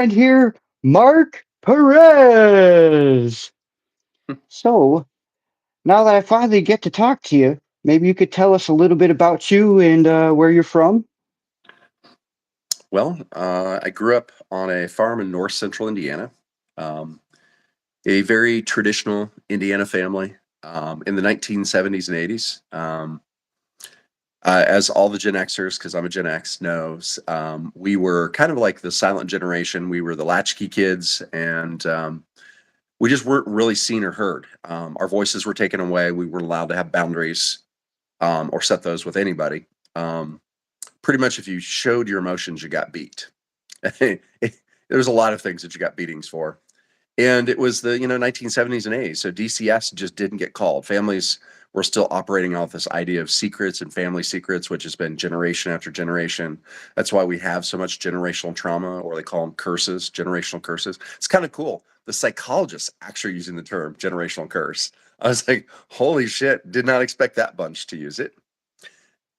And here, Mark Perez. So, now that I finally get to talk to you, maybe you could tell us a little bit about you and where you're from? Well, I grew up on a farm in north central Indiana, um, a very traditional Indiana family in the 1970s and 80s. As all the Gen Xers, because I'm a Gen X, knows, we were kind of like the silent generation. We were the latchkey kids, and we just weren't really seen or heard. Our voices were taken away. We weren't allowed to have boundaries or set those with anybody. Um, Pretty much, if you showed your emotions, you got beat. There was a lot of things that you got beatings for. And it was the 1970s and 80s, so DCS just didn't get called. Families were still operating off this idea of secrets and family secrets, which has been generation after generation. That's why we have so much generational trauma, or they call them curses, generational curses. It's kind of cool. The psychologists actually using the term generational curse. I was like, holy shit, did not expect that bunch to use it.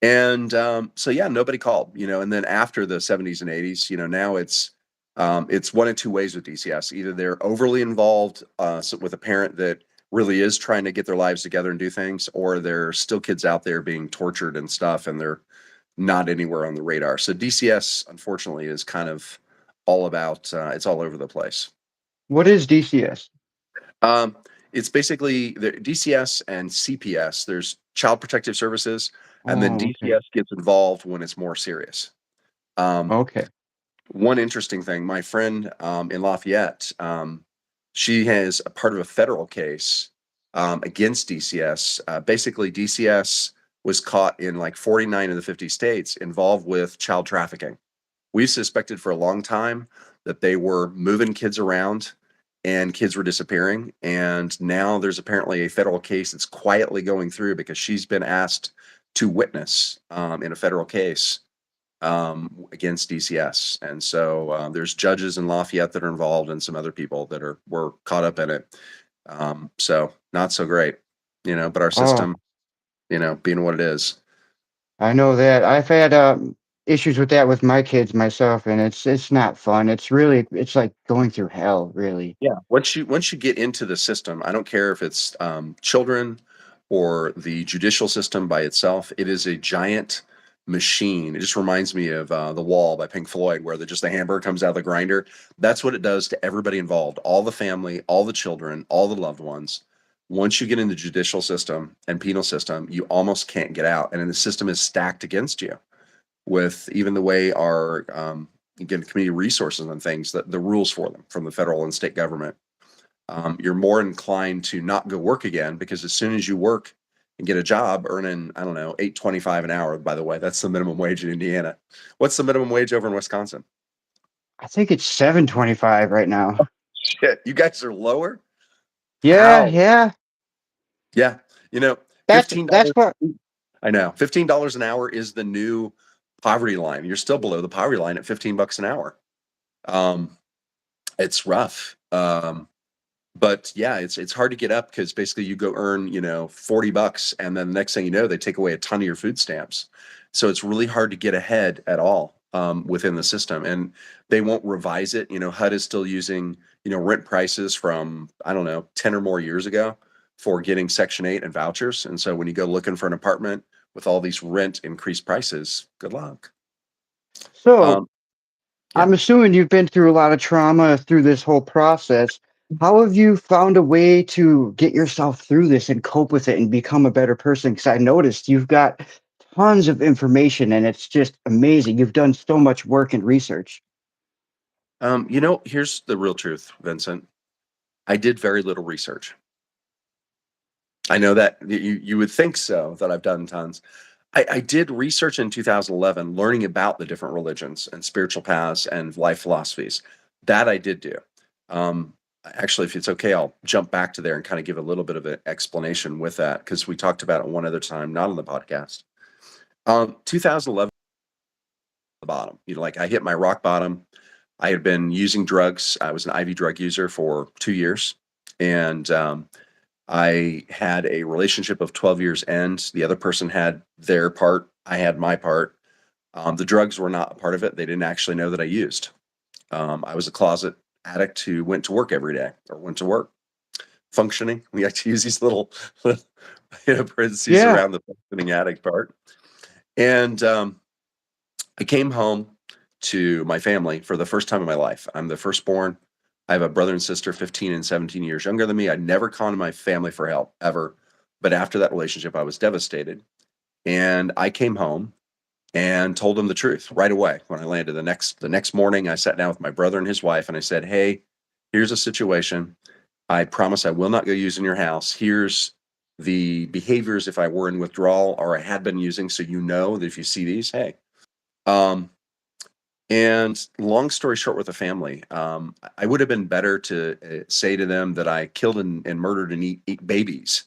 And so yeah, nobody called, and then after the 70s and 80s, now it's one of two ways with DCS. Either they're overly involved with a parent that really is trying to get their lives together and do things, or there's still kids out there being tortured and stuff, and they're not anywhere on the radar. So DCS, unfortunately, is kind of all about it's all over the place. What is DCS? Um, it's basically the DCS and CPS. There's Child Protective Services, and then Oh, okay. DCS gets involved when it's more serious. Um, Okay. One interesting thing, my friend in Lafayette, she has a part of a federal case against DCS. Basically, DCS was caught in like 49 of the 50 states involved with child trafficking. We suspected for a long time that they were moving kids around and kids were disappearing. And now there's apparently a federal case that's quietly going through because she's been asked to witness in a federal case against DCS. And so there's judges in Lafayette that are involved and some other people that were caught up in it. So not so great, but our Oh, system, being what it is. I know that. I've had issues with that with my kids myself, and it's not fun. It's like going through hell, really. Yeah. Once you get into the system, I don't care if it's children or the judicial system by itself. It is a giant machine. It just reminds me of The Wall by Pink Floyd, where just the hamburger comes out of the grinder. That's what it does to everybody involved, all the family, all the children, all the loved ones. Once you get in the judicial system and penal system, you almost can't get out, and then the system is stacked against you with even the way our again community resources and things, that the rules for them from the federal and state government. You're more inclined to not go work again, because as soon as you work and get a job earning, I don't know, 8.25 an hour. By the way, that's the minimum wage in Indiana. What's the minimum wage over in Wisconsin? I think it's 7.25 right now. Shit, you guys are lower. Yeah, How? yeah. Yeah, That's fifteen that's dollars. what. I know $15 an hour is the new poverty line. You're still below the poverty line at $15 an hour. Um, it's rough. But yeah, it's hard to get up because basically you go earn, $40, and then the next thing you know, they take away a ton of your food stamps. So it's really hard to get ahead at all within the system, and they won't revise it. HUD is still using, rent prices from, I don't know, 10 or more years ago for getting Section 8 and vouchers. And so when you go looking for an apartment with all these rent increased prices, good luck. So Um, yeah. I'm assuming you've been through a lot of trauma through this whole process. How have you found a way to get yourself through this and cope with it and become a better person? Because I noticed you've got tons of information and it's just amazing. You've done so much work and research. Here's the real truth, Vincent. I did very little research. I know that you would think so, that I've done tons. I did research in 2011, learning about the different religions and spiritual paths and life philosophies. That I did do. Actually, if it's okay, I'll jump back to there and kind of give a little bit of an explanation with that, because we talked about it one other time, not on the podcast. 2011, the bottom. Like I hit my rock bottom. I had been using drugs. I was an IV drug user for 2 years, and I had a relationship of 12 years end. The other person had their part. I had my part. The drugs were not a part of it. They didn't actually know that I used. I was a closet addict who went to work every day or went to work functioning. We like to use these little parentheses Yeah. around the functioning addict part. And I came home to my family for the first time in my life. I'm the firstborn. I have a brother and sister, 15 and 17 years younger than me. I never called my family for help ever. But after that relationship, I was devastated. And I came home and told them the truth right away. When I landed the next morning, I sat down with my brother and his wife and I said, "Hey, here's a situation. I promise I will not go using your house. Here's the behaviors if I were in withdrawal or I had been using, so you know that if you see these, hey." Um, and long story short, with the family, I would have been better to say to them that I killed and murdered and eat babies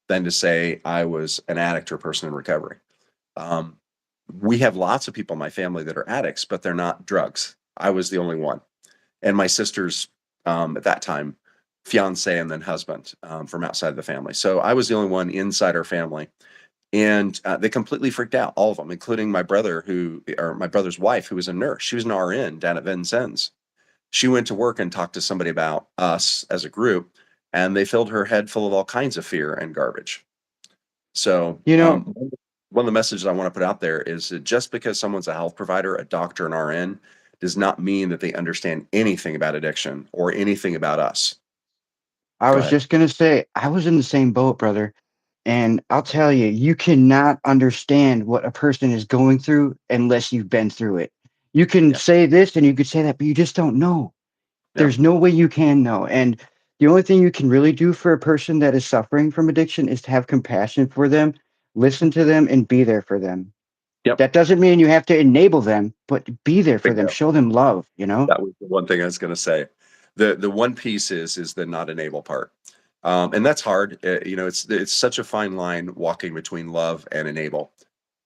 than to say I was an addict or a person in recovery. Um, we have lots of people in my family that are addicts, but they're not drugs. I was the only one. And my sister's, at that time, fiance and then husband, from outside the family. So I was the only one inside our family. And they completely freaked out, all of them, including my brother, or my brother's wife, who was a nurse. She was an RN down at Vincennes. She went to work and talked to somebody about us as a group, and they filled her head full of all kinds of fear and garbage. So, You know, one of the messages I want to put out there is that just because someone's a health provider, a doctor, an RN, does not mean that they understand anything about addiction or anything about us. I Go was ahead. just gonna say, I was in the same boat, brother. And I'll tell you, you cannot understand what a person is going through unless you've been through it. You can Yeah. say this and you could say that, but you just don't know. Yeah. There's no way you can know. And the only thing you can really do for a person that is suffering from addiction is to have compassion for them, listen to them, and be there for them. Yep. That doesn't mean you have to enable them, but be there for them. Bingo. Show them love, you know? That was the one thing I was going to say. The one piece is the not enable part, and that's hard. It's such a fine line walking between love and enable.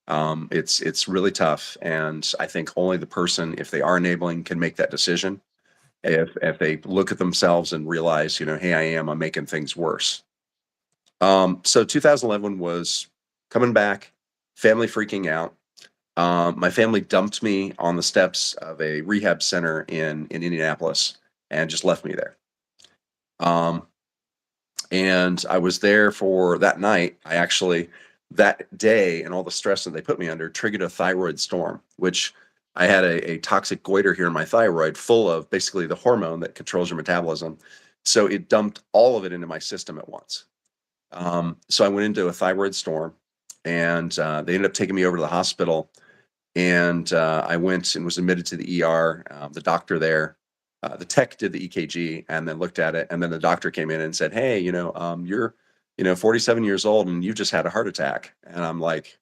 It's really tough, and I think only the person, if they are enabling, can make that decision. If they look at themselves and realize, hey, I'm making things worse. So 2011 was coming back, family freaking out. My family dumped me on the steps of a rehab center in Indianapolis and just left me there. Um, and I was there for that night. I actually, that day and all the stress that they put me under triggered a thyroid storm, which I had a toxic goiter here in my thyroid full of basically the hormone that controls your metabolism. So it dumped all of it into my system at once. So I went into a thyroid storm and they ended up taking me over to the hospital and I went and was admitted to the ER. The doctor there, the tech did the EKG and then looked at it, and then the doctor came in and said, "Hey, you're, 47 years old and you've just had a heart attack." And I'm like,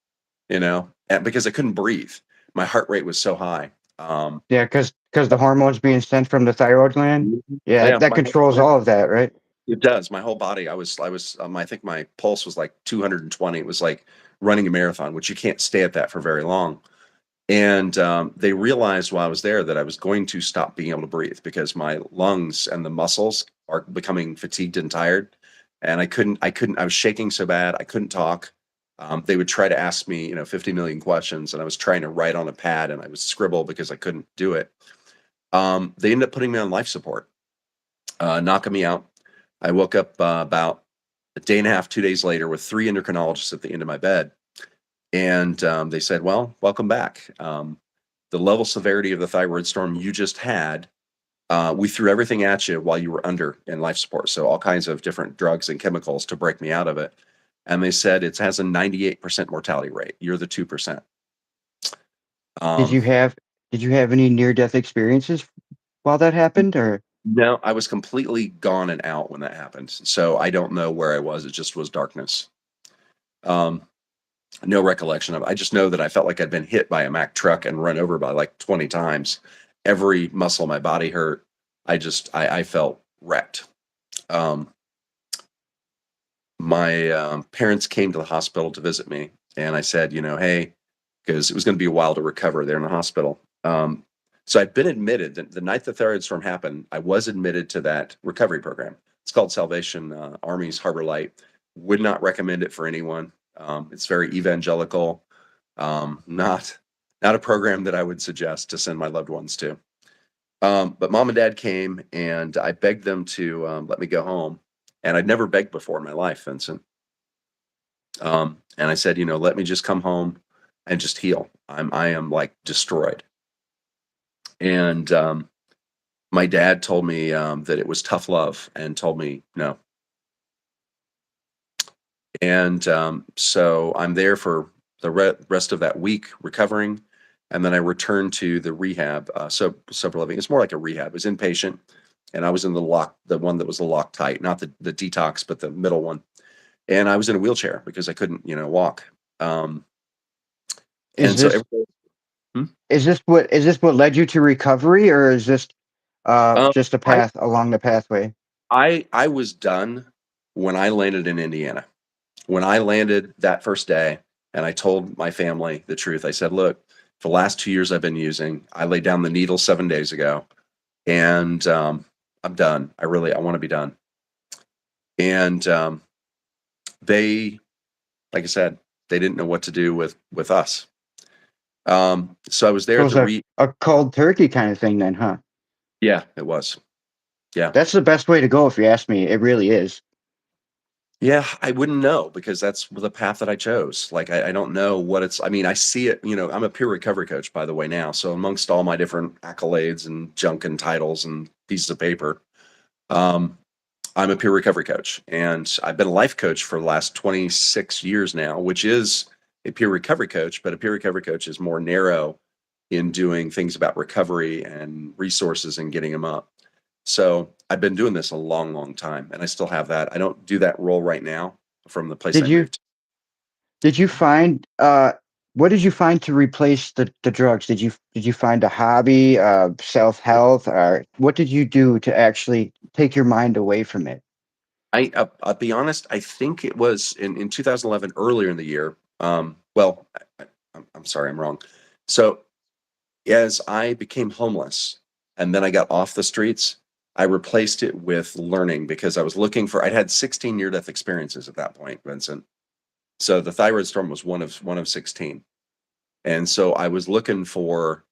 and because I couldn't breathe, my heart rate was so high. Yeah, because the hormones being sent from the thyroid gland. Yeah, Yeah, that controls all of that, right? it does. My whole body. I was. I think my pulse was like 220. It was like running a marathon, which you can't stay at that for very long. And they realized while I was there that I was going to stop being able to breathe because my lungs and the muscles are becoming fatigued and tired. And I was shaking so bad, I couldn't talk. They would try to ask me, 50 million questions, and I was trying to write on a pad and I would scribble because I couldn't do it. They ended up putting me on life support, knocking me out. I woke up about a day and a half, 2 days later with three endocrinologists at the end of my bed. And they said, "Well, welcome back. The level severity of the thyroid storm you just had, we threw everything at you while you were under in life support. So all kinds of different drugs and chemicals to break me out of it." And they said it has a 98% mortality rate. You're the 2%. Did Um, you have did you have any near death experiences while that happened, or no, I was completely gone and out when that happened. So I don't know where I was. It just was darkness. Um, no recollection of it. I just know that I felt like I'd been hit by a Mack truck and run over by like 20 times. Every muscle in my body hurt. I felt wrecked. Um, my parents came to the hospital to visit me, and I said, hey, because it was going to be a while to recover there in the hospital. So I'd been admitted the night the thyroid storm happened. I was admitted to that recovery program. It's called Salvation Army's Harbor Light. Would not recommend it for anyone. It's very evangelical. Not a program that I would suggest to send my loved ones to. But mom and dad came, and I begged them to let me go home. And I'd never begged before in my life, Vincent. And I said, let me just come home and just heal. I am like destroyed. And my dad told me that it was tough love and told me no. And so I'm there for the rest of that week recovering. And then I returned to the rehab, sober living. It's more like a rehab. It was inpatient. And I was in the one that was the Loctite, not the detox, but the middle one. And I was in a wheelchair because I couldn't, walk. Um, Is and so this every Hmm? is this what led you to recovery, or is this um, just a I path along the pathway? I was done when I landed in Indiana. When I landed that first day, and I told my family the truth, I said, "Look, for the last 2 years I've been using. I laid down the needle 7 days ago, and I'm done. I want to be done." And they, like I said, they didn't know what to do with us. So I was there So at it's the re. a cold turkey kind of thing then, huh? Yeah, it was. Yeah. That's the best way to go if you ask me. It really is. Yeah, I wouldn't know because that's the path that I chose. Like, I don't know what it's, I mean, I see it, I'm a peer recovery coach, by the way, now. So, amongst all my different accolades and junk and titles and pieces of paper, um, I'm a peer recovery coach. And I've been a life coach for the last 26 years now, which is a peer recovery coach, but a peer recovery coach is more narrow in doing things about recovery and resources and getting them up. So I've been doing this a long, long time, and I still have that. I don't do that role right now from the place Did I you moved. did you find what did you find to replace the drugs? Did you find a hobby, self health, or what did you do to actually take your mind away from it? I'll be honest. I think it was in 2011, earlier in the year. Well, I'm sorry, I'm wrong. So as I became homeless and then I got off the streets, I replaced it with learning because I was looking for. I'd had 16 near-death experiences at that point, Vincent. So the thyroid storm was one of 16. And so I was looking for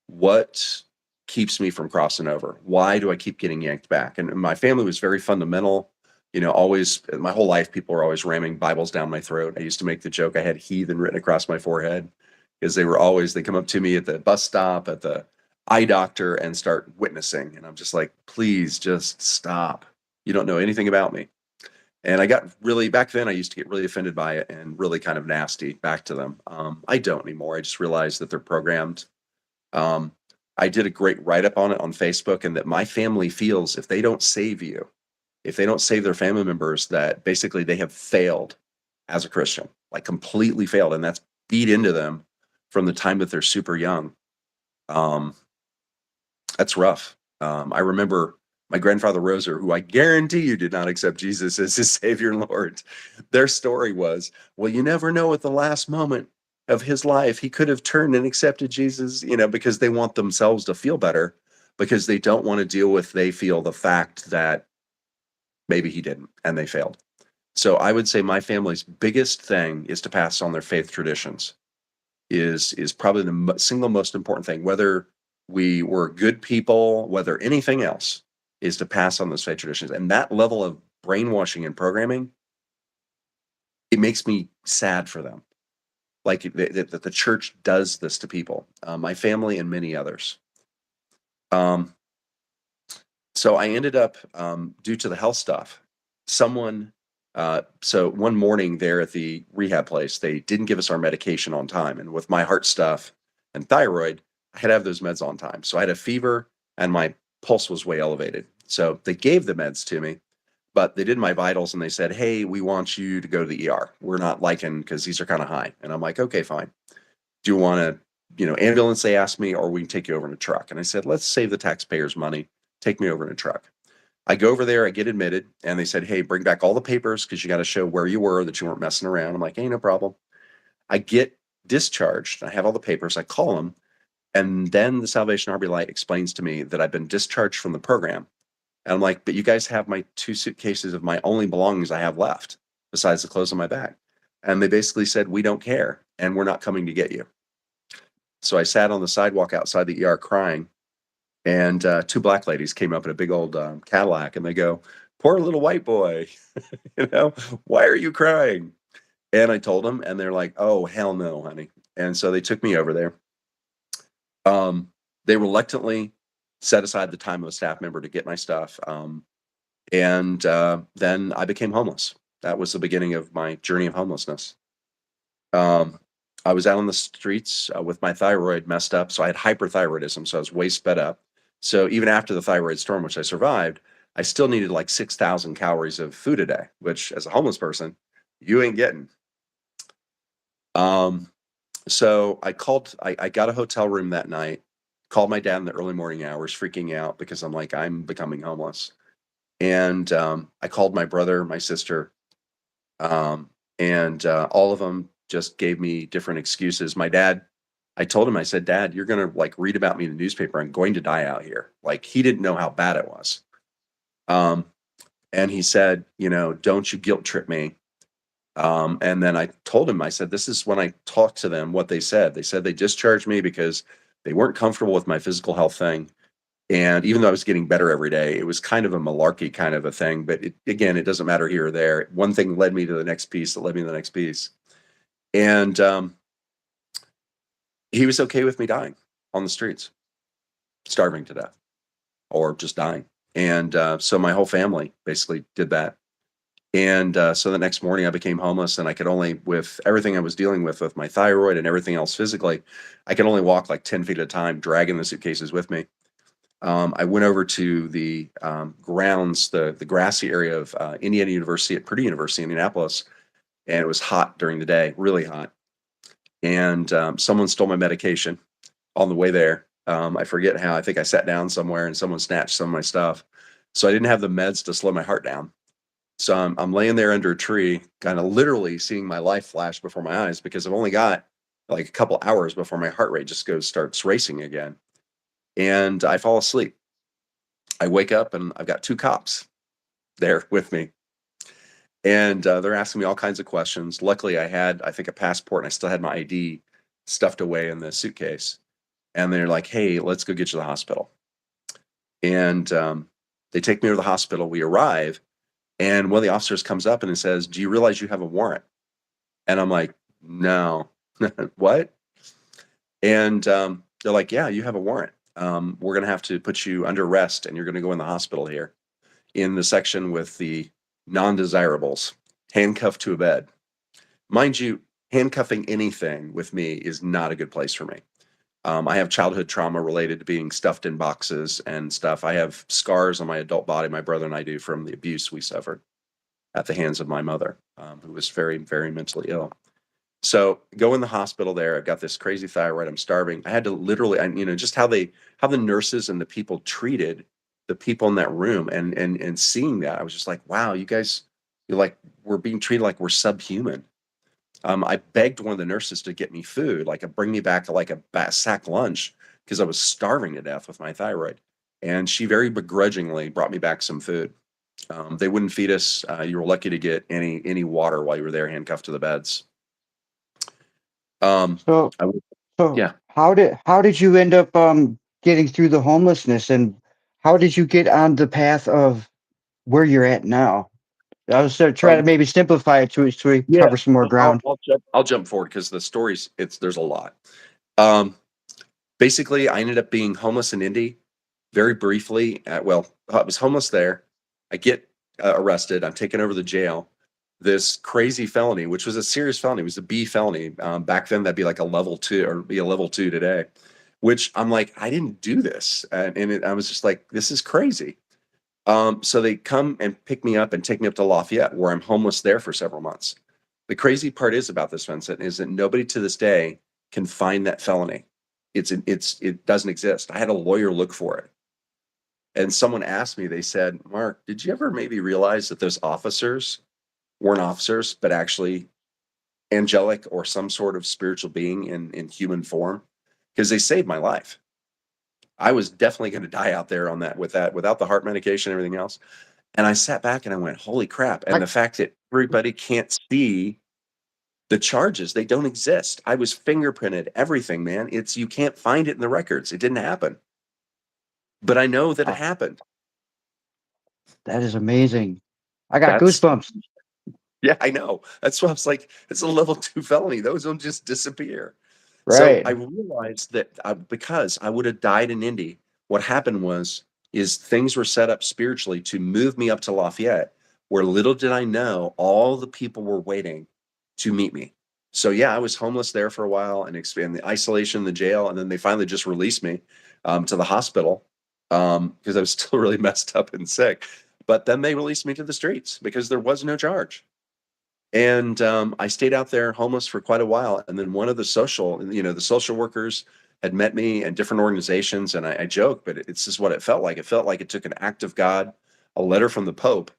what keeps me from crossing over. Why do I keep getting yanked back? And my family was very fundamental. Always my whole life, people were always ramming Bibles down my throat. I used to make the joke I had heathen written across my forehead because they come up to me at the bus stop, at the eye doctor, and start witnessing. And I'm just like, please just stop. You don't know anything about me. And I got really, back then, I used to get really offended by it and really kind of nasty back to them. I don't anymore. I just realized that they're programmed. Um, I did a great write up on it on Facebook, and that my family feels if they don't save you, if they don't save their family members, that basically they have failed as a Christian, like completely failed. And that's beat into them from the time that they're super young. Um, that's rough. I remember my grandfather Roser, who I guarantee you did not accept Jesus as his Savior and Lord. Their story was, well, you never know at the last moment of his life, he could have turned and accepted Jesus, because they want themselves to feel better because they don't want to deal with, they feel the fact that maybe he didn't and they failed. So I would say my family's biggest thing is to pass on their faith traditions is probably the single most important thing, whether we were good people, whether anything else, is to pass on those faith traditions. And that level of brainwashing and programming, it makes me sad for them. Like that the church does this to people, my family and many others. Um, so I ended up, due to the health stuff, someone, so one morning there at the rehab place, they didn't give us our medication on time. And with my heart stuff and thyroid, I had to have those meds on time. So I had a fever and my pulse was way elevated. So they gave the meds to me, but they did my vitals and they said, hey, we want you to go to the ER. We're not liking because these are kind of high. And I'm like, okay, fine. Do you want to, ambulance? They asked me, or we can take you over in a truck. And I said, let's save the taxpayers money. Take me over in a truck. I go over there, I get admitted, and they said, hey, bring back all the papers because you got to show where you were, that you weren't messing around. I'm like, hey, no problem. I get discharged. I have all the papers. I call them. And then the Salvation Army Light explains to me that I've been discharged from the program. And I'm like, but you guys have my 2 suitcases of my only belongings I have left, besides the clothes on my back. And they basically said, we don't care, and we're not coming to get you. So I sat on the sidewalk outside the ER crying. And two black ladies came up in a big old Cadillac, and they go, "Poor little white boy, you know, why are you crying?" And I told them, and they're like, "Oh, hell no, honey." And so they took me over there. Um, they reluctantly set aside the time of a staff member to get my stuff. And then I became homeless. That was the beginning of my journey of homelessness. Um, I was out on the streets with my thyroid messed up. So I had hyperthyroidism. So I was way sped up. So even after the thyroid storm, which I survived, I still needed like 6,000 calories of food a day, which as a homeless person, you ain't getting. Um, so I got a hotel room that night, called my dad in the early morning hours, freaking out because I'm like, I'm becoming homeless. And I called my brother, my sister, um, and all of them just gave me different excuses. My dad, I told him, I said, "Dad, you're gonna like read about me in the newspaper. I'm going to die out here." Like he didn't know how bad it was. Um, and he said, "Don't you guilt trip me." And then I told him, I said, "This is when I talked to them, what they said. They said they discharged me because they weren't comfortable with my physical health thing. And even though I was getting better every day, it was kind of a malarkey kind of a thing. But again, it doesn't matter here or there. One thing led me to the next piece that led me to the next piece. And he was okay with me dying on the streets, starving to death or just dying. And so my whole family basically did that. And so the next morning I became homeless, and I could only, with everything I was dealing with my thyroid and everything else physically, I could only walk like 10 feet at a time, dragging the suitcases with me. I went over to the grounds, the grassy area of Indiana University at Purdue University in Indianapolis, and it was hot during the day, really hot. And someone stole my medication on the way there. I forget how. I think I sat down somewhere and someone snatched some of my stuff. So I didn't have the meds to slow my heart down. So I'm laying there under a tree, kind of literally seeing my life flash before my eyes because I've only got like a couple hours before my heart rate just starts racing again. And I fall asleep. I wake up and I've got two cops there with me. And they're asking me all kinds of questions. Luckily, I had, I think, a passport and I still had my ID stuffed away in the suitcase. And they're like, "Hey, let's go get you to the hospital." And they take me to the hospital. We arrive, and one of the officers comes up and he says, "Do you realize you have a warrant?" And I'm like, "No." What? And they're like, "Yeah, you have a warrant. We're going to have to put you under arrest and you're going to go in the hospital here in the section with the non desirables, handcuffed to a bed." Mind you, handcuffing anything with me is not a good place for me. I have childhood trauma related to being stuffed in boxes and stuff. I have scars on my adult body, my brother and I do, from the abuse we suffered at the hands of my mother, who was very, very mentally ill. So go in the hospital there. I've got this crazy thyroid. I'm starving. I had to literally, just how the nurses and the people treated the people in that room, and seeing that, I was just like, wow, you guys, you're like, we're being treated like we're subhuman. I begged one of the nurses to get me food, like bring me back like a sack lunch because I was starving to death with my thyroid. And she very begrudgingly brought me back some food. They wouldn't feed us. You were lucky to get any water while you were there, handcuffed to the beds. Um, So, I w so Yeah. how did you end up getting through the homelessness, and how did you get on the path of where you're at now? I was trying to Um, maybe simplify it so we yeah, cover some more I'll ground. jump forward because the stories, there's a lot. Um, Basically, I ended up being homeless in Indy very briefly. I was homeless there. I get arrested. I'm taken over to the jail. This crazy felony, which was a serious felony, was a B felony. Back then, that'd be like a level two or be a level two today, which I'm like, I didn't do this. I was just like, this is crazy. So they come and pick me up and take me up to Lafayette, where I'm homeless there for several months. The crazy part is about this, Vincent, is that nobody to this day can find that felony. It doesn't exist. I had a lawyer look for it. And someone asked me, they said, "Mark, did you ever maybe realize that those officers weren't officers, but actually angelic or some sort of spiritual being in human form?" Because they saved my life. I was definitely going to die out there on that without the heart medication and everything else. And I sat back and I went, "Holy crap." And I, the fact that everybody can't see the charges, they don't exist. I was fingerprinted, everything, man. You can't find it in the records. It didn't happen. but I know that it Oh, happened. that is amazing. I got That's goosebumps. Yeah, I know. That's why I was like, it's a level 2 felony. Those don't just disappear. So Right. I realized that because I would have died in Indy, what happened is things were set up spiritually to move me up to Lafayette, where little did I know, all the people were waiting to meet me. So yeah, I was homeless there for a while and expand the isolation in the jail, and then they finally just released me to the hospital because I was still really messed up and sick. But then they released me to the streets because there was no charge. And I stayed out there homeless for quite a while. And then one of the social workers had met me at different organizations. And I joke, but it's just what it felt like. It felt like it took an act of God, a letter from the Pope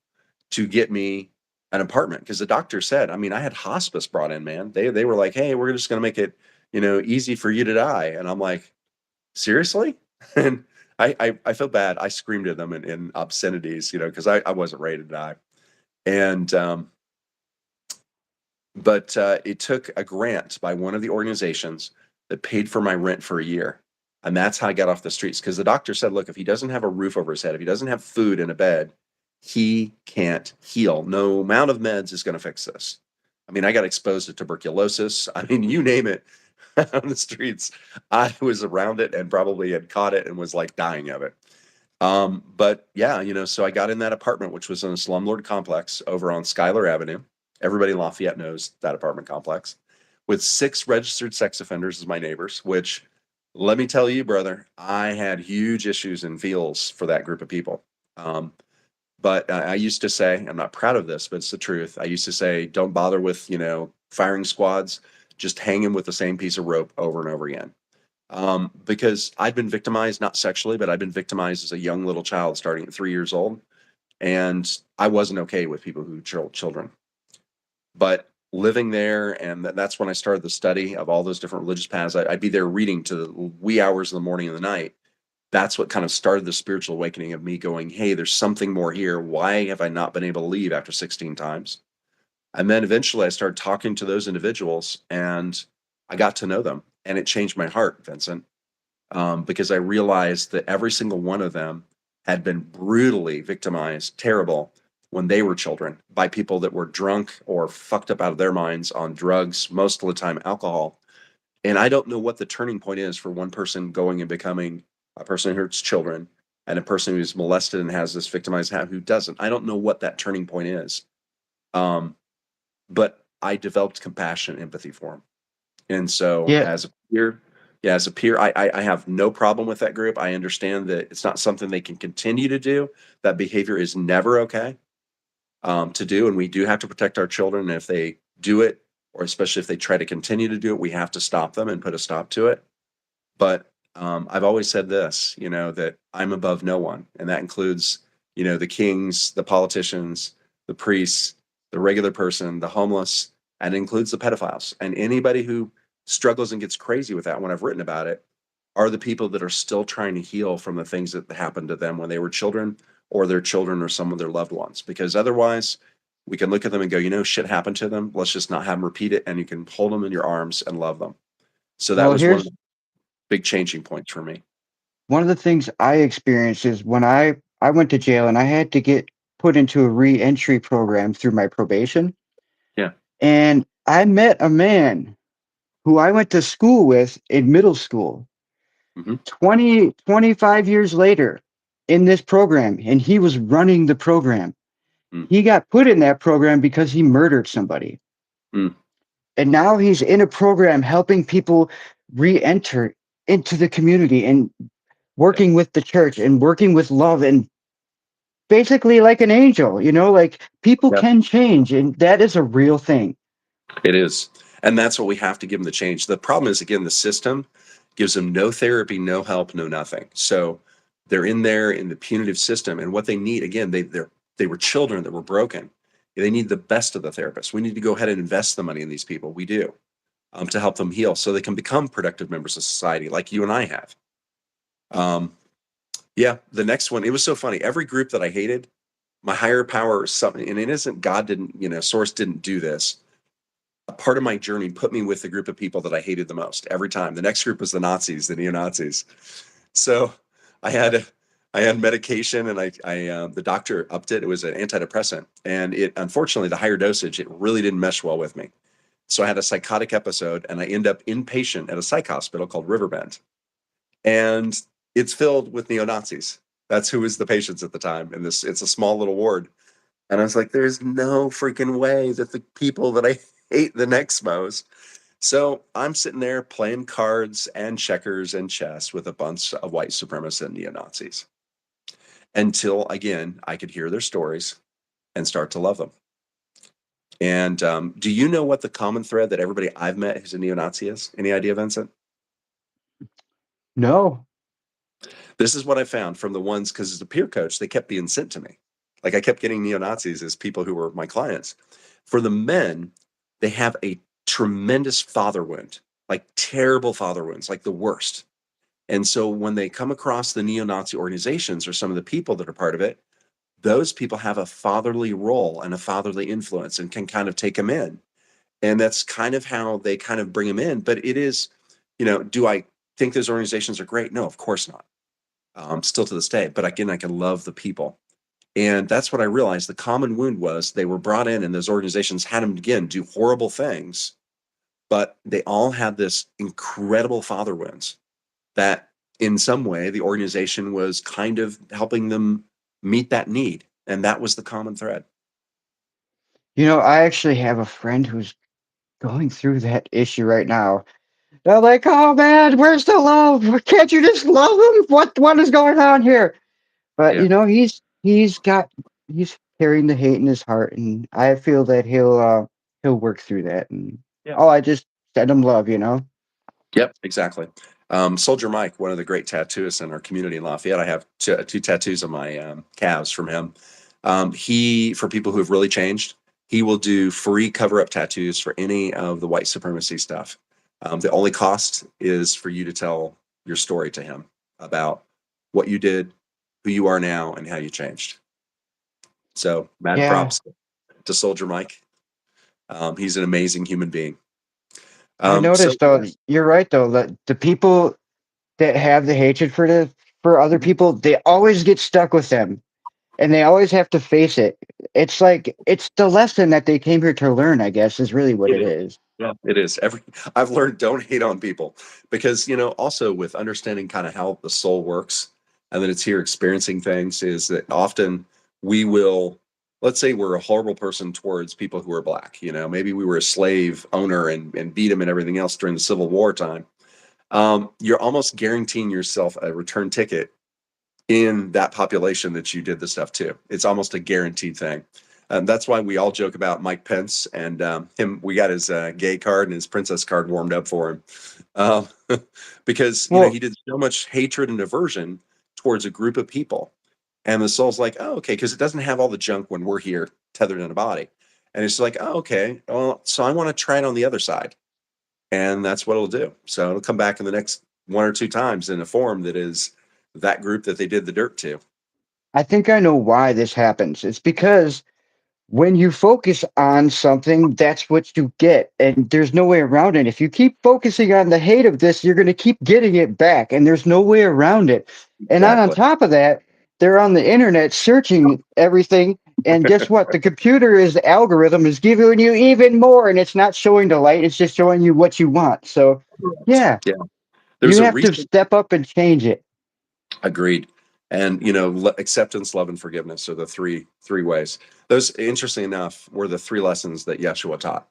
to get me an apartment. Because the doctor said, I mean, I had hospice brought in, man. They were like, hey, we're just going to make it, easy for you to die. And I'm like, seriously? And I feel bad. I screamed at them in obscenities, because I wasn't ready to die. And but it took a grant by one of the organizations that paid for my rent for a year. And that's how I got off the streets. Because the doctor said, look, if he doesn't have a roof over his head, if he doesn't have food and a bed, he can't heal. No amount of meds is going to fix this. I mean, I got exposed to tuberculosis. I mean, you name it on the streets. I was around it and probably had caught it and was like dying of it. But yeah, so I got in that apartment, which was in a slumlord complex over on Schuyler Avenue. Everybody in Lafayette knows that apartment complex, with 6 registered sex offenders as my neighbors, which, let me tell you, brother, I had huge issues and feels for that group of people. Um, but I used to say, I'm not proud of this, but it's the truth. I used to say, don't bother with, firing squads, just hang him with the same piece of rope over and over again. Because I'd been victimized, not sexually, but I'd been victimized as a young little child starting at 3 years old. And I wasn't okay with people who killed children. But living there, and that's when I started the study of all those different religious paths. I'd be there reading to the wee hours of the morning and the night. That's what kind of started the spiritual awakening of me going, hey, there's something more here. Why have I not been able to leave after 16 times? And then eventually I started talking to those individuals and I got to know them. And it changed my heart, Vincent, because I realized that every single one of them had been brutally victimized, terrible, when they were children by people that were drunk or fucked up out of their minds on drugs, most of the time alcohol. And I don't know what the turning point is for one person going and becoming a person who hurts children and a person who's molested and has this victimized who doesn't. I don't know what that turning point is. Um, but I developed compassion and empathy for them. And so Yeah. as a peer, yeah, as a peer, I have no problem with that group. I understand that it's not something they can continue to do. That behavior is never okay to do, and we do have to protect our children. And if they do it, or especially if they try to continue to do it, we have to stop them and put a stop to it. But I've always said this, that I'm above no one, and that includes, the kings, the politicians, the priests, the regular person, the homeless, and it includes the pedophiles. And anybody who struggles and gets crazy with that, when I've written about it, are the people that are still trying to heal from the things that happened to them when they were children, or their children, or some of their loved ones. Because otherwise, we can look at them and go, shit happened to them. Let's just not have them repeat it. And you can hold them in your arms and love them. So that Well, was one of here's the big changing points for me. one of the things I experienced is when I went to jail and I had to get put into a re-entry program through my probation, Yeah. and I met a man who I went to school with in middle school Hmm. 25 years later in this program, and he was running the program. Mm, He got put in that program because he murdered somebody. mm, And now he's in a program helping people re-enter into the community and yeah. working with the church and working with love and basically like an angel, like people Yeah. can change and that is a real thing. It is. And that's what we have to give them the change. The problem is, again, the system gives them no therapy, no help, no nothing. So they're in there in the punitive system. And what they need, again, they were children that were broken. They need the best of the therapists. We need to go ahead and invest the money in these people. We do, to help them heal so they can become productive members of society like you and I have. Um, yeah, the next one, it was so funny. Every group that I hated, my higher power or something, and it isn't God didn't, source didn't do this. A part of my journey put me with the group of people that I hated the most every time. The next group was the Nazis, the neo Nazis. So I had I had medication, and the doctor upped it. It was an antidepressant, and it unfortunately the higher dosage it really didn't mesh well with me. So I had a psychotic episode, and I end up inpatient at a psych hospital called Riverbend, and it's filled with neo Nazis. That's who was the patients at the time, and this it's a small little ward. And I was like, there's no freaking way that the people that I hate the next most. So I'm sitting there playing cards and checkers and chess with a bunch of white supremacists and neo Nazis until, again, I could hear their stories and start to love them. And do you know what the common thread that everybody I've met who's a neo Nazi is? Any idea, Vincent? No. This is what I found from the ones, because as a peer coach, they kept being sent to me. Like I kept getting neo Nazis as people who were my clients. For the men, they have a tremendous father wound, like terrible father wounds, like the worst. And so when they come across the neo Nazi organizations or some of the people that are part of it, those people have a fatherly role and a fatherly influence and can kind of take them in. And that's kind of how they kind of bring them in. But it is, do I think those organizations are great? No, of course not. Still to this day. But again, I can love the people. And that's what I realized. The common wound was they were brought in, and those organizations had them again do horrible things, but they all had this incredible father wounds that in some way the organization was kind of helping them meet that need. And that was the common thread. I actually have a friend who's going through that issue right now. They're like, "Oh man, where's the love? Can't you just love him? What is going on here?" But Yeah. he's carrying the hate in his heart, and I feel that he'll work through that. And Yeah. I just send him love. Yep, exactly. Soldier Mike, one of the great tattooists in our community in Lafayette, I have two tattoos on my calves from him. For people who have really changed, he will do free cover up tattoos for any of the white supremacy stuff. The only cost is for you to tell your story to him about what you did, who you are now, and how you changed. So, mad Yeah, props to Soldier Mike. He's an amazing human being. I So, noticed though. You're right though. That the people that have the hatred for other people, they always get stuck with them, and they always have to face it. It's like it's the lesson that they came here to learn. I guess is really what it it is. is. Yeah, it is. I've learned don't hate on people because, also with understanding kind of how the soul works and that it's here experiencing things is that often we will, let's say we're a horrible person towards people who are black, maybe we were a slave owner and beat them and everything else during the Civil War time. You're almost guaranteeing yourself a return ticket in that population that you did the stuff to. It's almost a guaranteed thing. That's why we all joke about Mike Pence and him. We got his gay card and his princess card warmed up for him um, because Well, he did so much hatred and aversion towards a group of people, and the soul's like, oh, okay, because it doesn't have all the junk when we're here tethered in a body, and it's like, oh, okay, well, so I want to try it on the other side, and that's what it'll do. So it'll come back in the next one or two times in a form that is that group that they did the dirt to. I think I know why this happens. It's because when you focus on something, that's what you get, and there's no way around it. If you keep focusing on the hate of this, you're going to keep getting it back, and there's no way around it. And on Exactly. top of that, they're on the internet searching everything, and guess what? The computer is the algorithm is giving you even more, and it's not showing the light; it's just showing you what you want. So, yeah, Yeah. you There's a have to recent step up and change it. agreed. And acceptance, love, and forgiveness are the three ways. Those, interesting enough, were the three lessons that Yeshua taught.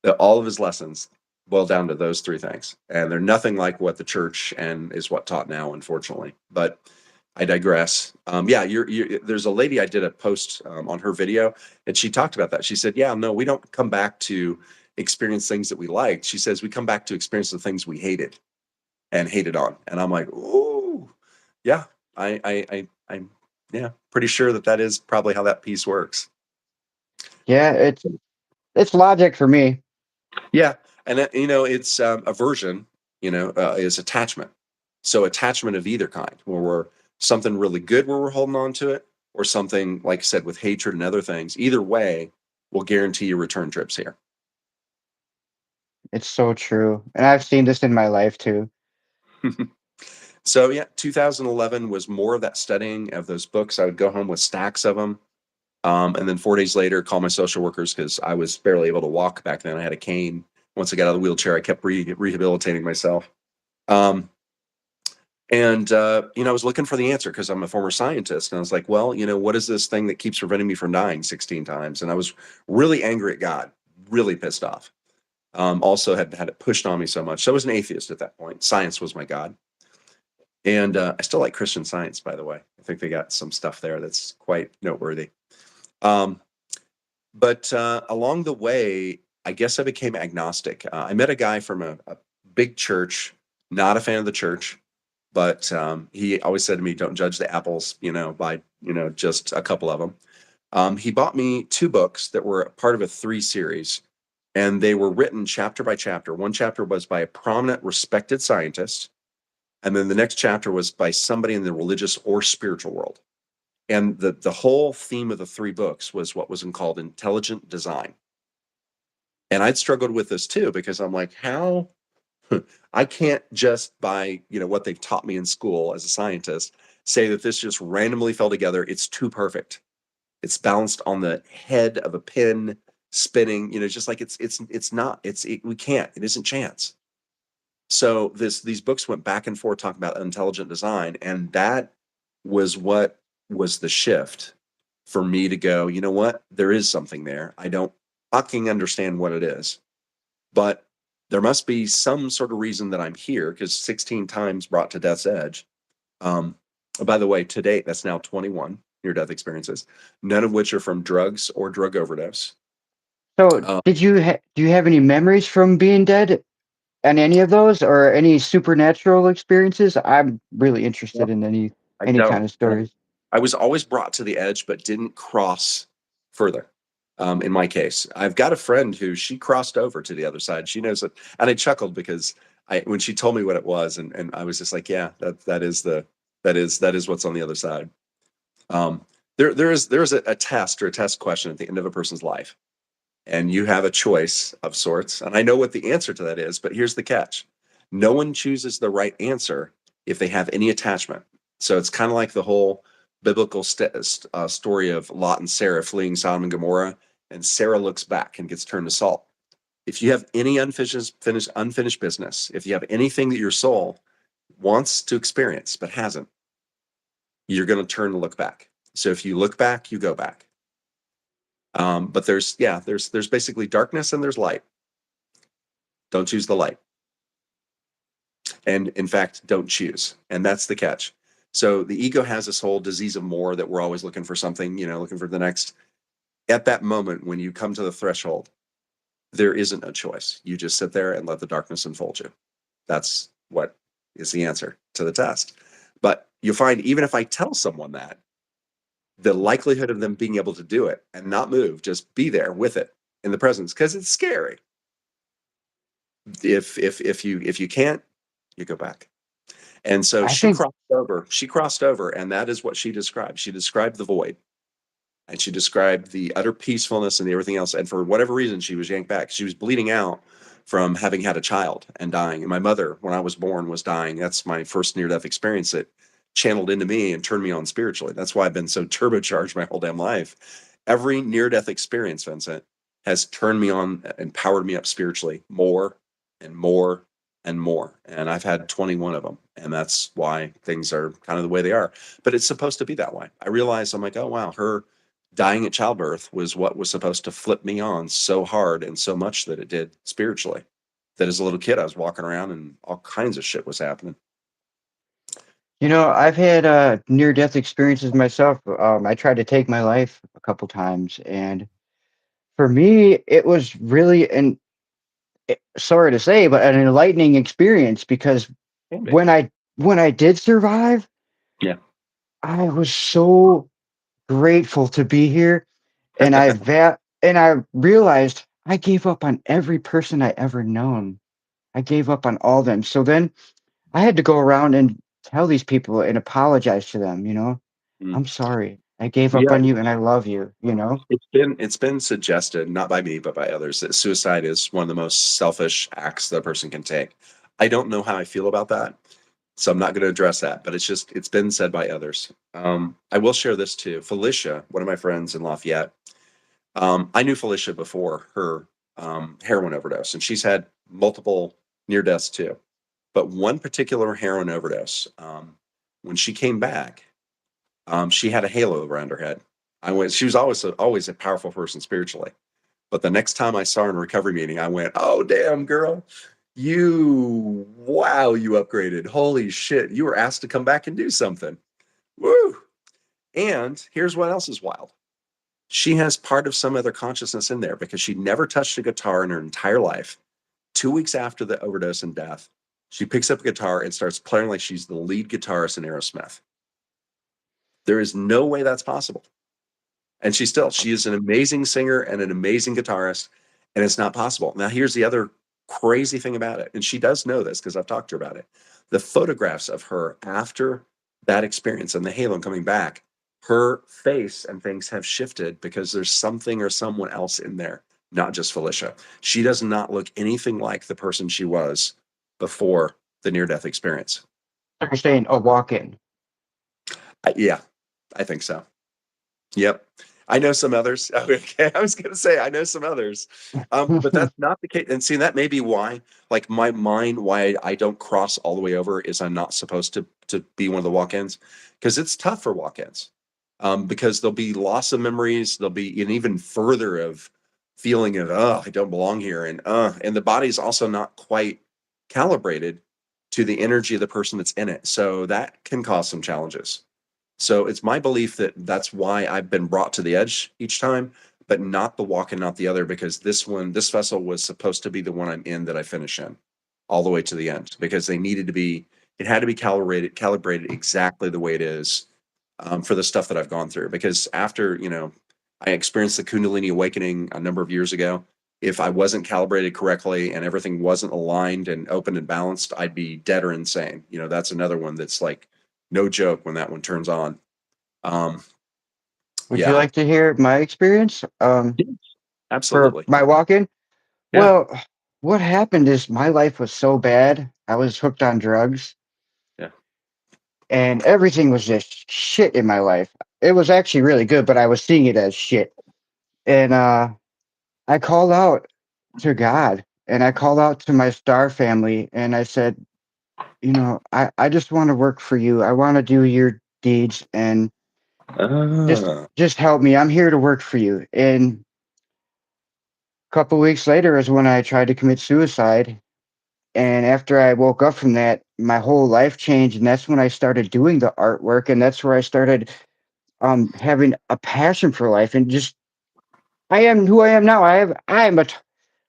That all of his lessons boil down to those three things. And they're nothing like what the church and is what taught now, unfortunately. But I digress. Yeah, there's a lady I did a post on her video, and she talked about that. She said, "Yeah, no, we don't come back to experience things that we liked." She says we come back to experience the things we hated and hated on. And I'm like, "Ooh, yeah, I'm yeah, pretty sure that is probably how that piece works." Yeah, it's logic for me. Yeah, and it's aversion. Is attachment. So attachment of either kind, where we're something really good where we're holding on to it, or something like I said with hatred and other things. Either way, will guarantee you return trips here. It's so true, and I've seen this in my life too. So yeah, 2011 was more of that studying of those books. I would go home with stacks of them. And then 4 days later, call my social workers because I was barely able to walk back then. I had a cane. Once I got out of the wheelchair, I kept rehabilitating myself. Um, and I was looking for the answer because I'm a former scientist. And I was like, well, what is this thing that keeps preventing me from dying 16 times? And I was really angry at God, really pissed off. Also had it pushed on me so much. So I was an atheist at that point. Science was my God. And I still like Christian Science, by the way. I think they got some stuff there that's quite noteworthy. Um, but along the way, I guess I became agnostic. I met a guy from a big church, not a fan of the church, but he always said to me, "Don't judge the apples, by just a couple of them." He bought me two books that were part of a three series, and they were written chapter by chapter. One chapter was by a prominent, respected scientist, and then the next chapter was by somebody in the religious or spiritual world. And the whole theme of the three books was what was called intelligent design. And I'd struggled with this too because I'm like, how I can't just by what they've taught me in school as a scientist say that this just randomly fell together. It's too perfect. It's balanced on the head of a pin spinning. Just like it's not. We can't. It isn't chance. So these books went back and forth talking about intelligent design, and that was what was the shift for me to go, you know what? There is something there. I don't fucking understand what it is, but there must be some sort of reason that I'm here because 16 times brought to death's edge. Um, by the way, to date, that's now 21 near-death experiences, none of which are from drugs or drug overdose. So, Um, do you have any memories from being dead and any of those, or any supernatural experiences? I'm really interested in I any don't. kind of stories. I was always brought to the edge, but didn't cross further. In my case, I've got a friend who she crossed over to the other side. She knows it, and I chuckled because when she told me what it was, and I was just like, yeah, that is what's on the other side. Um, there is a test or a test question at the end of a person's life, and you have a choice of sorts. And I know what the answer to that is, but here's the catch: no one chooses the right answer if they have any attachment. So it's kind of like the whole biblical story of Lot and Sarah fleeing Sodom and Gomorrah, and Sarah looks back and gets turned to salt. If you have any unfinished business, if you have anything that your soul wants to experience but hasn't, you're going to turn to look back. So if you look back, you go back. But there's basically darkness and there's light. Don't choose the light. And in fact, don't choose. And that's the catch. So the ego has this whole disease of more that we're always looking for something, looking for the next. At that moment, when you come to the threshold, there isn't a choice. You just sit there and let the darkness enfold you. That's what is the answer to the test. But you'll find even if I tell someone that, the likelihood of them being able to do it and not move, just be there with it in the presence, because it's scary. If you can't, you go back. And so I she think crossed over. She crossed over, and that is what she described. She described the void, and she described the utter peacefulness and everything else. And for whatever reason, she was yanked back. She was bleeding out from having had a child and dying. And my mother, when I was born, was dying. That's my first near-death experience that channeled into me and turned me on spiritually. That's why I've been so turbocharged my whole damn life. Every near-death experience, Vincent, has turned me on and powered me up spiritually more and more and more. And I've had 21 of them. And that's why things are kind of the way they are. But it's supposed to be that way. I realized I'm like, oh, wow, her dying at childbirth was what was supposed to flip me on so hard and so much that it did spiritually. That as a little kid, I was walking around and all kinds of shit was happening. I've had near-death experiences myself. I tried to take my life a couple times, and for me, it was really sorry to say, but an enlightening experience because Can be. when I did survive, Yeah. I was so grateful to be here, and I realized I gave up on every person I ever known. I gave up on all them. So then I had to go around and tell these people and apologize to them, Mm. I'm sorry. I gave up Yeah. on you and I love you. It's been suggested, not by me, but by others, that suicide is one of the most selfish acts that a person can take. I don't know how I feel about that. So I'm not going to address that, but it's been said by others. I will share this too. Felicia, one of my friends in Lafayette, I knew Felicia before her heroin overdose, and she's had multiple near deaths too. But one particular heroin overdose, when she came back, she had a halo around her head. She was always a powerful person spiritually. But the next time I saw her in a recovery meeting, I went, "Oh, damn, girl, wow, you upgraded. Holy shit, you were asked to come back and do something. Woo!" And here's what else is wild. She has part of some other consciousness in there because she never touched a guitar in her entire life. 2 weeks after the overdose and death, she picks up a guitar and starts playing like she's the lead guitarist in Aerosmith. There is no way that's possible. And she is an amazing singer and an amazing guitarist, and it's not possible. Now, here's the other crazy thing about it, and she does know this because I've talked to her about it. The photographs of her after that experience and the halo coming back, her face and things have shifted because there's something or someone else in there, not just Felicia. She does not look anything like the person she was before the near death experience. You're saying a walk-in. Yeah, I think so. Yep. I know some others. Okay, I was going to say I know some others, but that's not the case. And see, that may be why, like my mind, why I don't cross all the way over is I'm not supposed to be one of the walk-ins because it's tough for walk-ins because there'll be loss of memories. There'll be an even further of feeling of I don't belong here, and the body's also not quite calibrated to the energy of the person that's in it, so that can cause some challenges. So it's my belief that that's why I've been brought to the edge each time, but not the walk and not the other, because this vessel was supposed to be the one I'm in that I finish in all the way to the end because it had to be calibrated exactly the way it is for the stuff that I've gone through. Because after, I experienced the Kundalini awakening a number of years ago. If I wasn't calibrated correctly and everything wasn't aligned and open and balanced, I'd be dead or insane. That's another one that's like, no joke when that one turns on. Um, Would you yeah, like to hear my experience for absolutely. my walk-in? Yeah. Well, what happened is my life was so bad. I was hooked on drugs Yeah. and everything was just shit in my life. It was actually really good, but I was seeing it as shit. And I called out to God and I called out to my star family and I said, I just want to work for you. I want to do your deeds and just Ah, just help me. I'm here to work for you. And a couple weeks later is when I tried to commit suicide. And after I woke up from that, my whole life changed. And that's when I started doing the artwork. And that's where I started having a passion for life. And just I am who I am now. I am a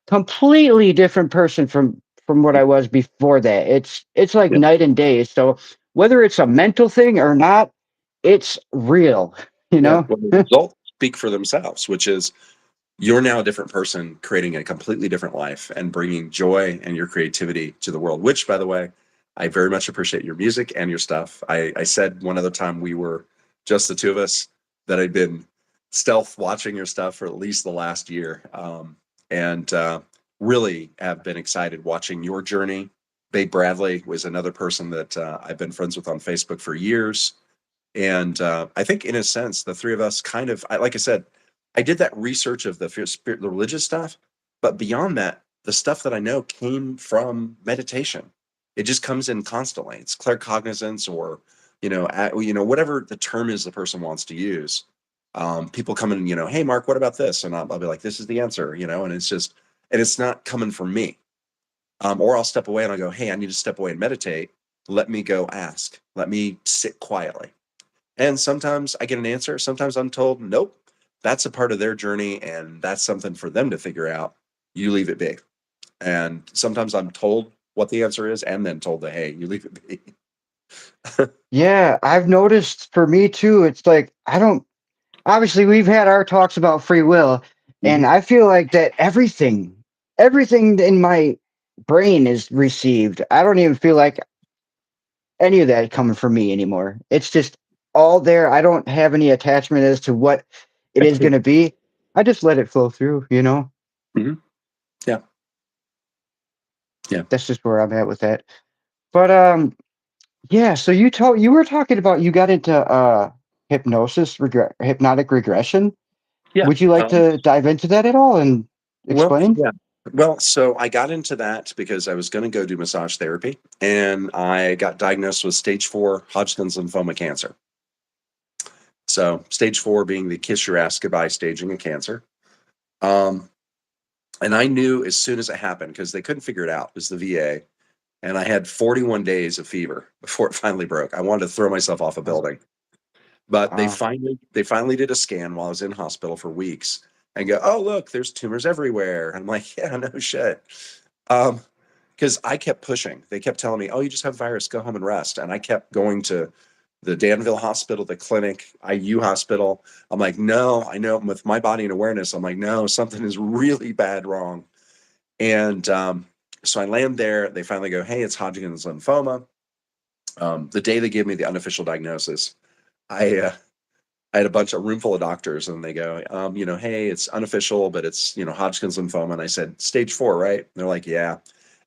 completely different person from what I was before that. It's like yeah. night and day. So whether it's a mental thing or not, it's real, you Yeah. know? Well, the results speak for themselves, which is you're now a different person creating a completely different life and bringing joy and your creativity to the world, which, by the way, I very much appreciate your music and your stuff. I said one other time we were just the two of us that I'd been stealth watching your stuff for at least the last year, and really have been excited watching your journey. Babe Bradley was another person that I've been friends with on Facebook for years. And I think, in a sense, the three of us kind of, like I said, I did that research of the religious stuff, but beyond that, the stuff that I know came from meditation. It just comes in constantly. It's claircognizance, or whatever the term is the person wants to use. People come in, hey Mark, what about this? And I'll be like, this is the answer, and it's not coming from me. Or I'll step away and I'll go, hey, I need to step away and meditate. Let me go ask. Let me sit quietly. And sometimes I get an answer. Sometimes I'm told, nope, that's a part of their journey and that's something for them to figure out. You leave it be. And sometimes I'm told what the answer is and then told that, hey, you leave it be. Yeah, I've noticed for me too, it's like I don't obviously we've had our talks about free will, and Mhm. I feel like that everything in my brain is received. I don't even feel like any of that coming from me anymore. It's just all there. I don't have any attachment as to what it is going to be. I just let it flow through. Mhm. Yeah. Yeah. That's just where I'm at with that. But Yeah, so you were talking about you got into hypnotic regression. Yeah. Would you like to dive into that at all and Well, explain? yeah. Well, so I got into that because I was going to go do massage therapy, and I got diagnosed with stage 4 Hodgkin's lymphoma cancer. So, stage 4 being the kiss your ass goodbye staging of cancer. Um, and I knew as soon as it happened because they couldn't figure it out. It was the VA, and I had 41 days of fever before it finally broke. I wanted to throw myself off a Oh, building. But wow. they finally did a scan while I was in hospital for weeks and go, "Oh, look, there's tumors everywhere." I'm like, "Yeah, no shit." Um, because I kept pushing. They kept telling me, "Oh, you just have virus, go home and rest." And I kept going to the Danville Hospital, the clinic, IU hospital. I'm like, "No, I know with my body and awareness, I'm like, no, something is really bad wrong." And so I land there. They finally go, "Hey, it's Hodgkin's lymphoma." The day they gave me the unofficial diagnosis, I I had a room full of doctors, and they go, "Hey, it's unofficial, but it's Hodgkin's lymphoma." And I said, "Stage 4, right?" And they're like, "Yeah."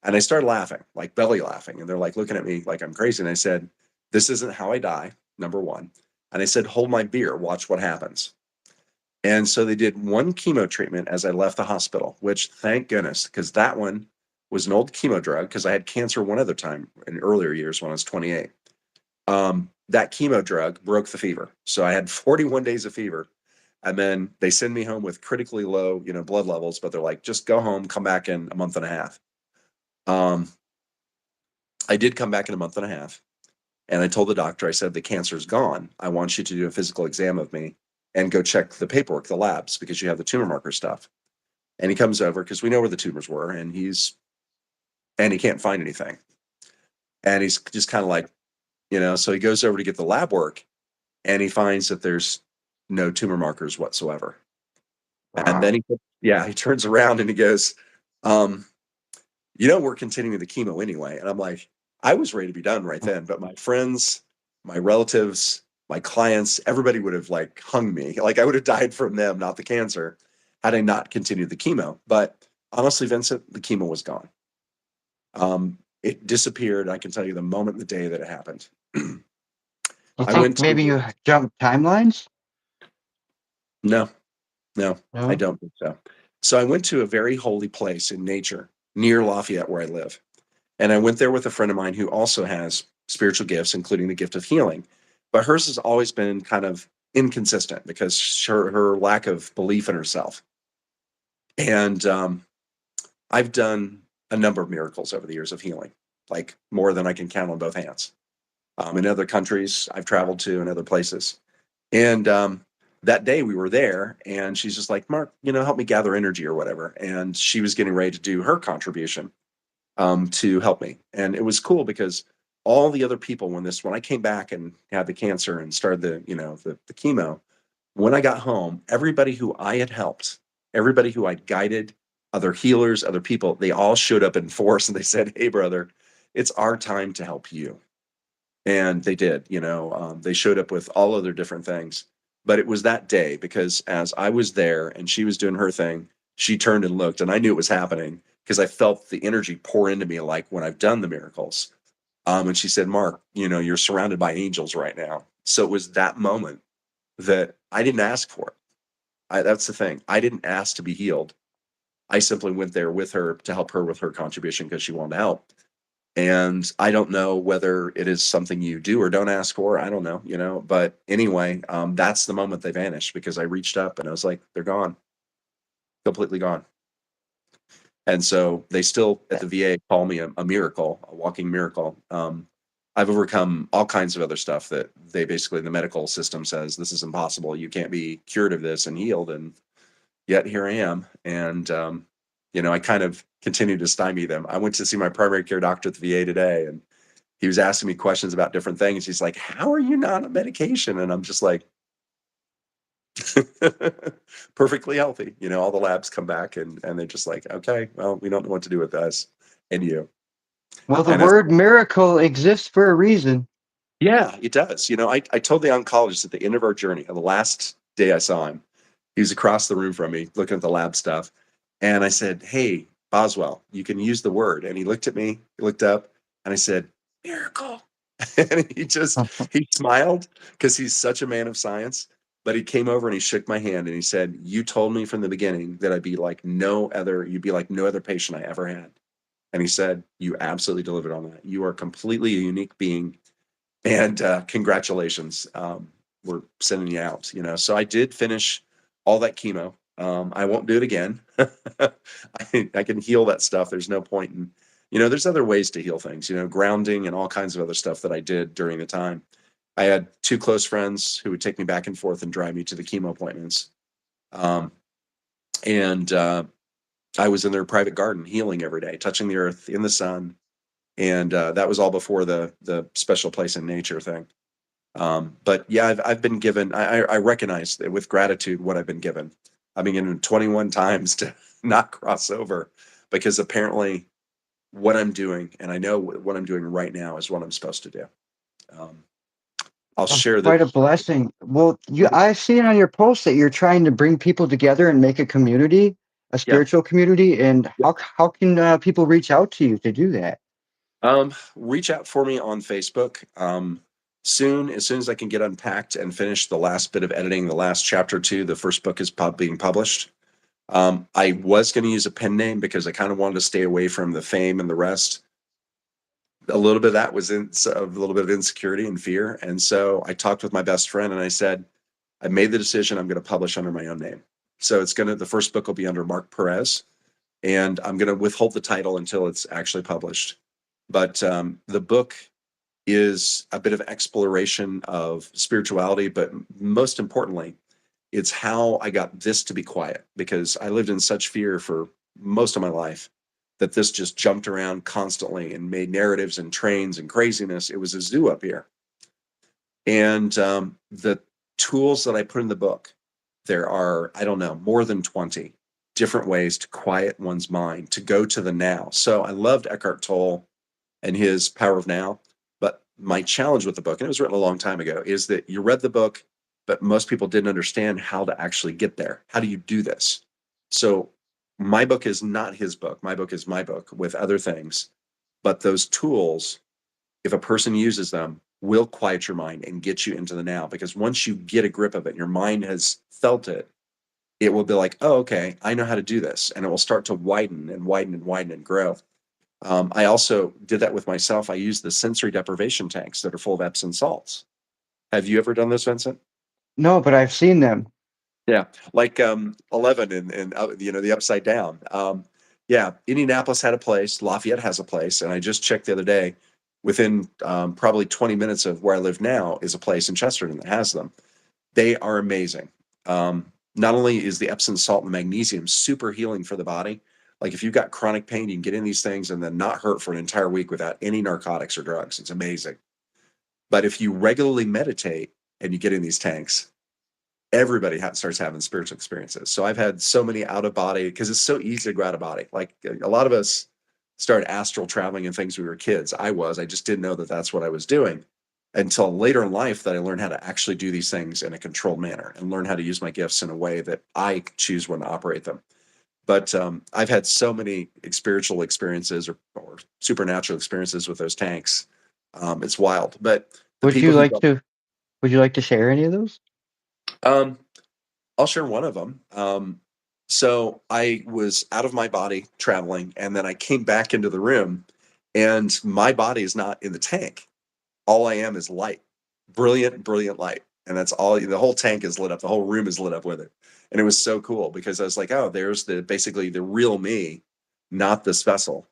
And I started laughing, like belly laughing, and they're like looking at me like I'm crazy. And I said, "This isn't how I die, number one." And I said, "Hold my beer, watch what happens." And so they did one chemo treatment as I left the hospital, which thank goodness, because that one was an old chemo drug. Because I had cancer one other time in earlier years when I was 28. That chemo drug broke the fever. So I had 41 days of fever. And then they send me home with critically low, blood levels, but they're like, just go home, come back in a month and a half. Um, I did come back in a month and a half. And I told the doctor, I said, the cancer's gone. I want you to do a physical exam of me and go check the paperwork, the labs, because you have the tumor marker stuff. And he comes over because we know where the tumors were, and he can't find anything. And he's just kind of like, so he goes over to get the lab work, and he finds that there's no tumor markers whatsoever. And then Wow. he turns around and he goes, we're continuing the chemo anyway. And I'm like, I was ready to be done right then, but my friends, my relatives, my clients, everybody would have like hung me. Like I would have died from them, not the cancer, had I not continued the chemo. But honestly, Vincent, the chemo was gone. It disappeared. I can tell you the moment, the day that it happened. You I think went maybe to, you jumped timelines? no, no, I No? don't think so. So I went to a very holy place in nature near Lafayette where I live. And I went there with a friend of mine who also has spiritual gifts, including the gift of healing. But hers has always been kind of inconsistent because her lack of belief in herself. And I've done a number of miracles over the years of healing, like more than I can count on both hands. In other countries I've traveled to and other places. And that day we were there, and she's just like, Mark, help me gather energy or whatever. And she was getting ready to do her contribution to help me. And it was cool because all the other people, when I came back and had the cancer and started the chemo, when I got home, everybody who I had helped, everybody who I'd guided, other healers, other people, they all showed up in force and they said, "Hey, brother, it's our time to help you." And they did. They showed up with all other different things. But it was that day because as I was there and she was doing her thing, she turned and looked, and I knew it was happening because I felt the energy pour into me like when I've done the miracles. And she said, "Mark, you're surrounded by angels right now." So it was that moment that I didn't ask for. That's the thing. I didn't ask to be healed. I simply went there with her to help her with her contribution because she wanted to help. And I don't know whether it is something you do or don't ask for. I don't know, But anyway, that's the moment they vanished because I reached up and I was like, they're gone, completely gone. And so they still at the VA call me a miracle, a walking miracle. I've overcome all kinds of other stuff that they basically the medical system says this is impossible. You can't be cured of this and healed. And yet here I am. And I kind of continue to stymie them. I went to see my primary care doctor at the VA today, and he was asking me questions about different things. He's like, "How are you not on medication?" And I'm just like, perfectly healthy. All the labs come back and they're just like, "Okay, well, we don't know what to do with us and you." Well, the And as word miracle exists for a reason. yeah, it does. I told the oncologist at the end of our journey, on the last day I saw him, he was across the room from me looking at the lab stuff. And I said, "Hey, Boswell, you can use the word." And he looked at me, he looked up, and I said, "Miracle." And he smiled because he's such a man of science. But he came over and he shook my hand and he said, "You told me from the beginning that you'd be like no other patient I ever had." And he said, "You absolutely delivered on that. You are completely a unique being. And congratulations. We're sending you out." So I did finish all that chemo. I won't do it again. I can heal that stuff. There's no point in, there's other ways to heal things, grounding and all kinds of other stuff that I did during the time. I had two close friends who would take me back and forth and drive me to the chemo appointments. Um, and I was in their private garden healing every day, touching the earth in the sun. And that was all before the special place in nature thing. But yeah, I've been given, I recognize that with gratitude what I've been given. I've been given 21 times to not cross over because apparently what I'm doing, and I know what I'm doing right now is what I'm supposed to do. Um, I'll That's share quite a this. blessing. Well, I see it on your post that you're trying to bring people together and make a community, a Yeah. spiritual community. And how can people reach out to you to do that? Reach out for me on Facebook. As soon as I can get unpacked and finish the last bit of editing, the last chapter two, the first book is being published. I was going to use a pen name because I kind of wanted to stay away from the fame and the rest. A little bit of that was a little bit of insecurity and fear. And so I talked with my best friend and I said, I made the decision I'm going to publish under my own name. So the first book will be under Mark Perez, and I'm going to withhold the title until it's actually published. But the book is a bit of exploration of spirituality, but most importantly, it's how I got this to be quiet because I lived in such fear for most of my life that this just jumped around constantly and made narratives and trains and craziness. It was a zoo up here. And the tools that I put in the book, there are, I don't know, more than 20 different ways to quiet one's mind, to go to the now. So I loved Eckhart Tolle and his Power of Now. But my challenge with the book, and it was written a long time ago, is that you read the book, but most people didn't understand how to actually get there. How do you do this? So my book is not his book. My book is my book with other things. But those tools, if a person uses them, will quiet your mind and get you into the now. Because once you get a grip of it, your mind has felt it, it will be like, oh, okay, I know how to do this. And it will start to widen and widen and widen and grow. I also did that with myself. I used the sensory deprivation tanks that are full of Epsom salts. Have you ever done this, Vincent? No, but I've seen them. Yeah, like 11 and the upside down. Yeah, Indianapolis had a place, Lafayette has a place, and I just checked the other day. Within probably 20 minutes of where I live now is a place in Chesterton that has them. They are amazing. Not only is the Epsom salt and magnesium super healing for the body, like if you've got chronic pain, you can get in these things and then not hurt for an entire week without any narcotics or drugs. It's amazing. But if you regularly meditate and you get in these tanks, everybody starts having spiritual experiences. So I've had so many out of body because it's so easy to go out of body. Like a lot of us started astral traveling and things when we were kids. I just didn't know that that's what I was doing until later in life that I learned how to actually do these things in a controlled manner and learn how to use my gifts in a way that I choose when to operate them. But I've had so many spiritual experiences or supernatural experiences with those tanks. It's wild. But the Would people you who like don't, to would you like to share any of those? um, I'll share one of them. So I was out of my body traveling, and then I came back into the room, and my body is not in the tank. All I am is light, brilliant, brilliant light. And that's all. The whole tank is lit up. The whole room is lit up with it. And it was so cool because I was like, oh, there's basically the real me, not this vessel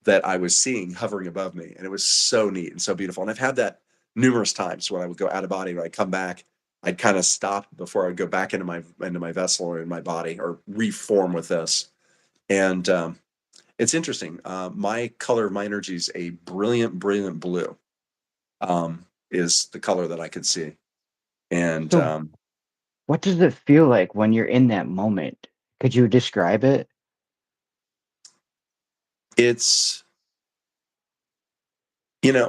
that I was seeing hovering above me. And it was so neat and so beautiful. And I've had that numerous times when I would go out of body, when I come back, I'd kind of stop before I'd go back into my vessel or in my body or reform with this. And it's interesting. My color of my energy is a brilliant, brilliant blue. Is the color that I could see. And So, what does it feel like when you're in that moment? Could you describe it? it's,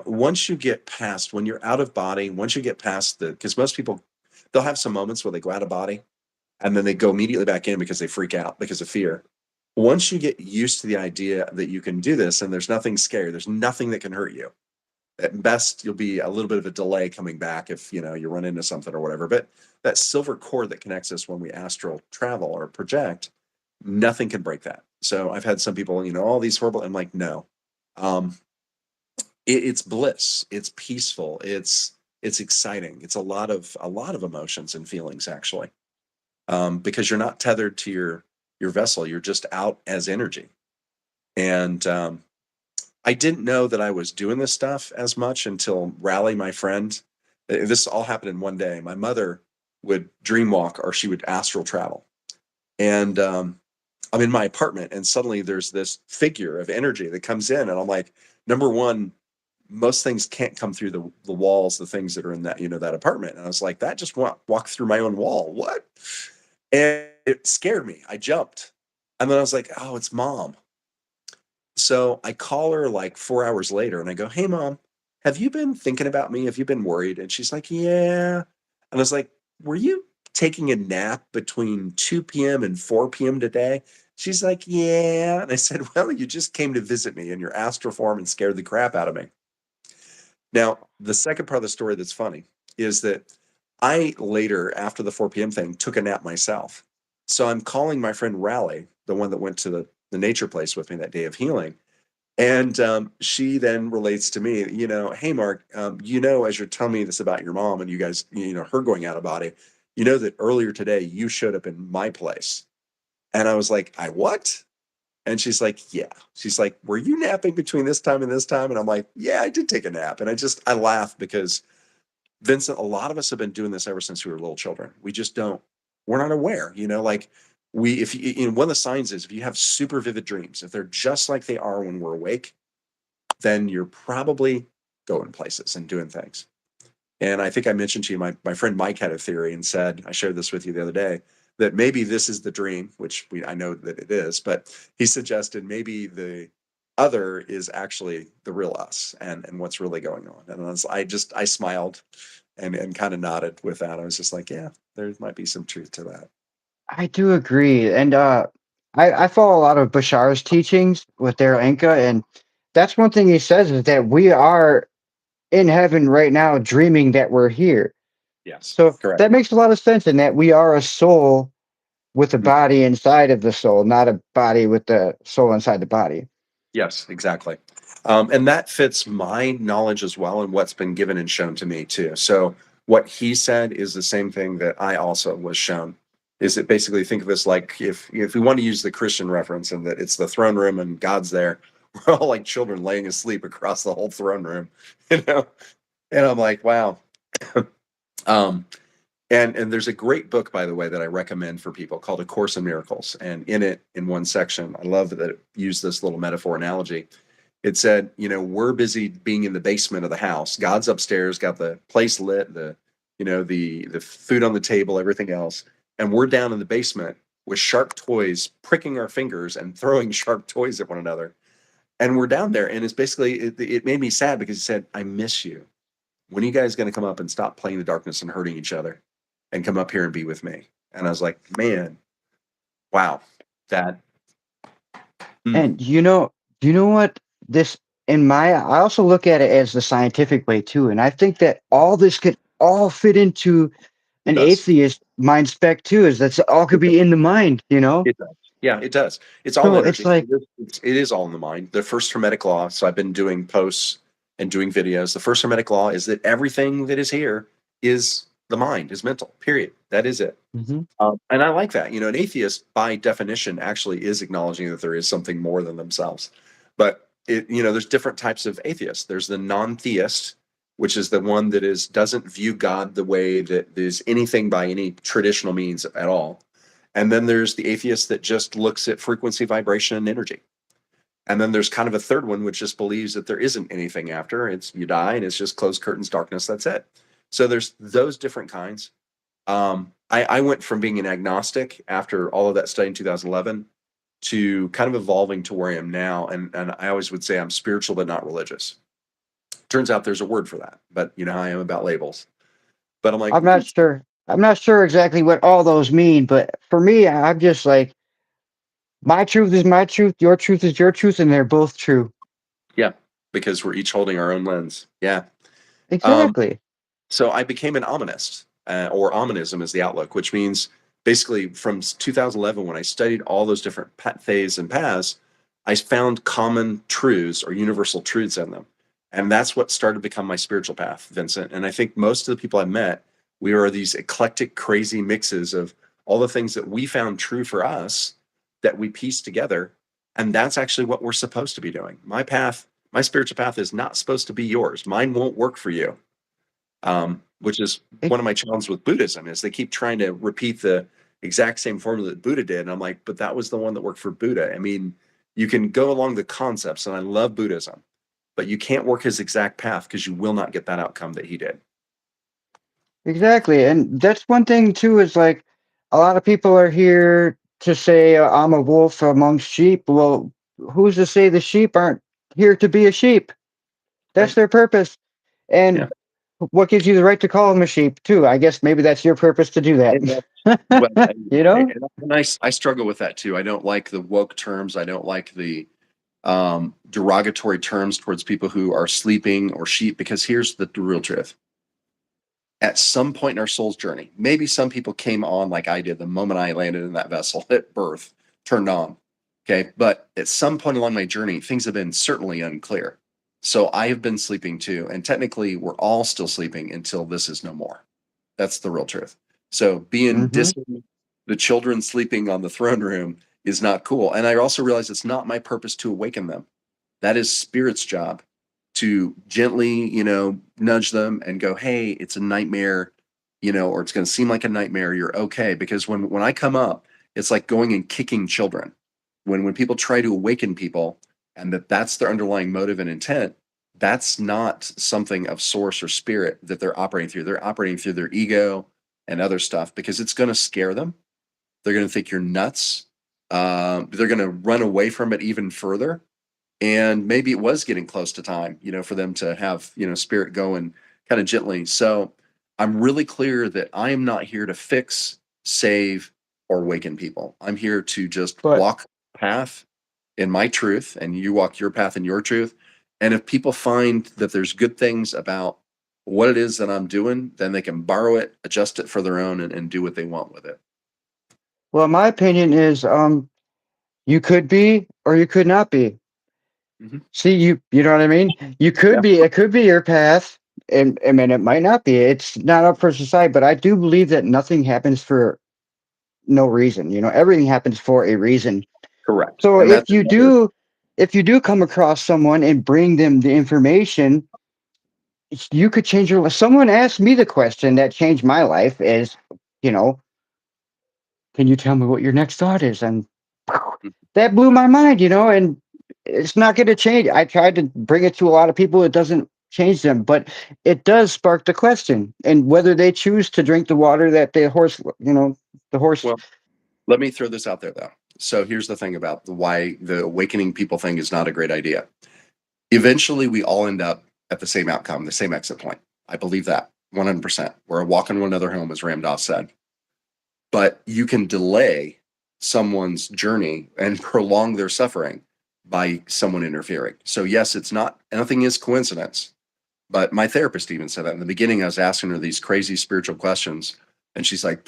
once you get past, when you're out of body, once you get past because most people, they'll have some moments where they go out of body and then they go immediately back in because they freak out because of fear. Once you get used to the idea that you can do this and there's nothing scary, there's nothing that can hurt you. At best, you'll be a little bit of a delay coming back if you run into something or whatever. But that silver cord that connects us when we astral travel or project, nothing can break that. So I've had some people, all these horrible. I'm like, no, um, it's bliss. It's peaceful. It's exciting. It's a lot of emotions and feelings actually, because you're not tethered to your vessel. You're just out as energy. And I didn't know that I was doing this stuff as much until Rally, my friend. This all happened in one day. My mother would dream walk or she would astral travel. And I'm in my apartment and suddenly there's this figure of energy that comes in. And I'm like, number one, most things can't come through the walls, the things that are in that apartment. And I was like, that just walked through my own wall. What? And it scared me. I jumped. And then I was like, oh, it's mom. So I call her like 4 hours later and I go, hey, mom, have you been thinking about me? Have you been worried? And she's like, yeah. And I was like, were you taking a nap between 2 p.m. and 4 p.m. today? She's like, yeah. And I said, well, you just came to visit me in your astral form and scared the crap out of me. Now, the second part of the story that's funny is that I later, after the 4 p.m. thing, took a nap myself. So I'm calling my friend Rally, the one that went to the nature place with me that day of healing. And she then relates to me, hey, Mark, as you're telling me this about your mom and you guys, her going out of body, that earlier today you showed up in my place. And I was like, I what? And she's like, yeah. She's like, were you napping between this time and this time? And I'm like, yeah, I did take a nap. And I laugh because Vincent, a lot of us have been doing this ever since we were little children. We just don't, we're not aware, like if you, one of the signs is if you have super vivid dreams, if they're just like they are when we're awake, then you're probably going places and doing things. And I think I mentioned to you, my friend Mike had a theory and said, I shared this with you the other day, that maybe this is the dream, which I know that it is, but he suggested maybe the other is actually the real us and what's really going on. And I smiled and kind of nodded with that. I was just like, yeah, there might be some truth to that. I do agree, and I follow a lot of Bashar's teachings with their Inca, and that's one thing he says is that we are in heaven right now, dreaming that we're here. Yes, So correct. that makes a lot of sense in that we are a soul with a Mhm. body inside of the soul, not a body with the soul inside the body. Yes, exactly. And that fits my knowledge as well and what's been given and shown to me too. So what he said is the same thing that I also was shown. Is it basically think of this like if we want to use the Christian reference and that it's the throne room and God's there, we're all like children laying asleep across the whole throne room, you know? And I'm like, wow. Um, and there's a great book, by the way, that I recommend for people called A Course in Miracles. And in it, in one section, I love that it used this little metaphor analogy. It said, we're busy being in the basement of the house. God's upstairs, got the place lit, the food on the table, everything else, and we're down in the basement with sharp toys, pricking our fingers and throwing sharp toys at one another. And we're down there, and it's basically it made me sad because he said, "I miss you. When are you guys going to come up and stop playing the darkness and hurting each other, and come up here and be with me?" And I was like, "Man, wow, that." Mm, And do you know what this in my I also look at it as the scientific way too, and I think that all this could all fit into it an does. atheist mind spec too, is that's all could be in the mind, you know? It does. Yeah, it does. It's all So it's energy. like, It is all in the mind. The first Hermetic law. So I've been doing posts and doing videos. The first Hermetic law is that everything that is here is the mind, is mental. Period. That is it. mhm. And I like that. An atheist, by definition, actually is acknowledging that there is something more than themselves. But there's different types of atheists. There's the non-theist, which is the one that doesn't view God the way that is anything by any traditional means at all. And then there's the atheist that just looks at frequency, vibration, and energy. And then there's kind of a third one which just believes that there isn't anything after. It's you die and it's just closed curtains, darkness. That's it. So there's those different kinds. I went from being an agnostic after all of that study in 2011 to kind of evolving to where I am now. And I always would say I'm spiritual but not religious. Turns out there's a word for that, but how I am about labels. But I'm like, I'm not sure. I'm not sure exactly what all those mean, but for me, I'm just like my truth is my truth, your truth is your truth, and they're both true. yeah, because we're each holding our own lens. Yeah. Um, Exactly. so I became an ominist, or ominism is the outlook, which means basically from 2011, when I studied all those different phase and paths, I found common truths or universal truths in them. And that's what started to become my spiritual path, Vincent. And I think most of the people I met, we are these eclectic, crazy mixes of all the things that we found true for us that we piece together. And that's actually what we're supposed to be doing. My path, my spiritual path is not supposed to be yours. Mine won't work for you. Which is Ex- one of my challenges with Buddhism is they keep trying to repeat the exact same formula that Buddha did. And I'm like, but that was the one that worked for Buddha. I mean, you can go along the concepts, and I love Buddhism, but you can't work his exact path because you will not get that outcome that he did. Exactly. And that's one thing too, is like a lot of people are here to say I'm a wolf amongst sheep. Well, who's to say the sheep aren't here to be a sheep? That's Right. their purpose. Yeah. And what gives you the right to call them a sheep too? I guess maybe that's your purpose to do that. And well, You know? I struggle with that too. I don't like the woke terms. I don't like the derogatory terms towards people who are sleeping or sheep, because here's the real truth. At some point in our soul's journey, maybe some people came on like I did the moment I landed in that vessel at birth, turned on. Okay. But at some point along my journey, things have been certainly unclear. So I have been sleeping too. And technically, we're all still sleeping until this is no more. That's the real truth. So being Hmm. dissing the children sleeping on the throne room is not cool. And I also realize it's not my purpose to awaken them. That is spirit's job to gently, nudge them and go, hey, it's a nightmare, or it's going to seem like a nightmare. You're okay. Because when I come up, it's like going and kicking children. When people try to awaken people and that's their underlying motive and intent, that's not something of source or spirit that they're operating through. They're operating through their ego and other stuff because it's going to scare them. They're going to think you're nuts. They're going to run away from it even further. And maybe it was getting close to time, for them to have, spirit going kind of gently. So I'm really clear that I am not here to fix, save, or awaken people. I'm here to just But walk path in my truth, and you walk your path in your truth. And if people find that there's good things about what it is that I'm doing, then they can borrow it, adjust it for their own, and do what they want with it. well, my opinion is you could be or you could not be. Mhm. See, you know what I mean? You could Yeah, be, it could be your path, and I mean it might not be. It's not up for society, but I do believe that nothing happens for no reason. You know, everything happens for a reason. correct. So And that's another. if you do come across someone and bring them the information, you could change your life. Someone asked me the question that changed my life is, you know, can you tell me what your next thought is? And that blew my mind, and it's not going to change. I tried to bring it to a lot of people. It doesn't change them, but it does spark the question. And whether they choose to drink the water that the horse. Well, let me throw this out there though. So here's the thing about the why the awakening people thing is not a great idea. Eventually, we all end up at the same outcome, the same exit point. I believe that 100%. We're walking one another home, as Ramdas said. But you can delay someone's journey and prolong their suffering by someone interfering. So yes, it's not, nothing is coincidence. But my therapist even said that in the beginning. I was asking her these crazy spiritual questions, and she's like,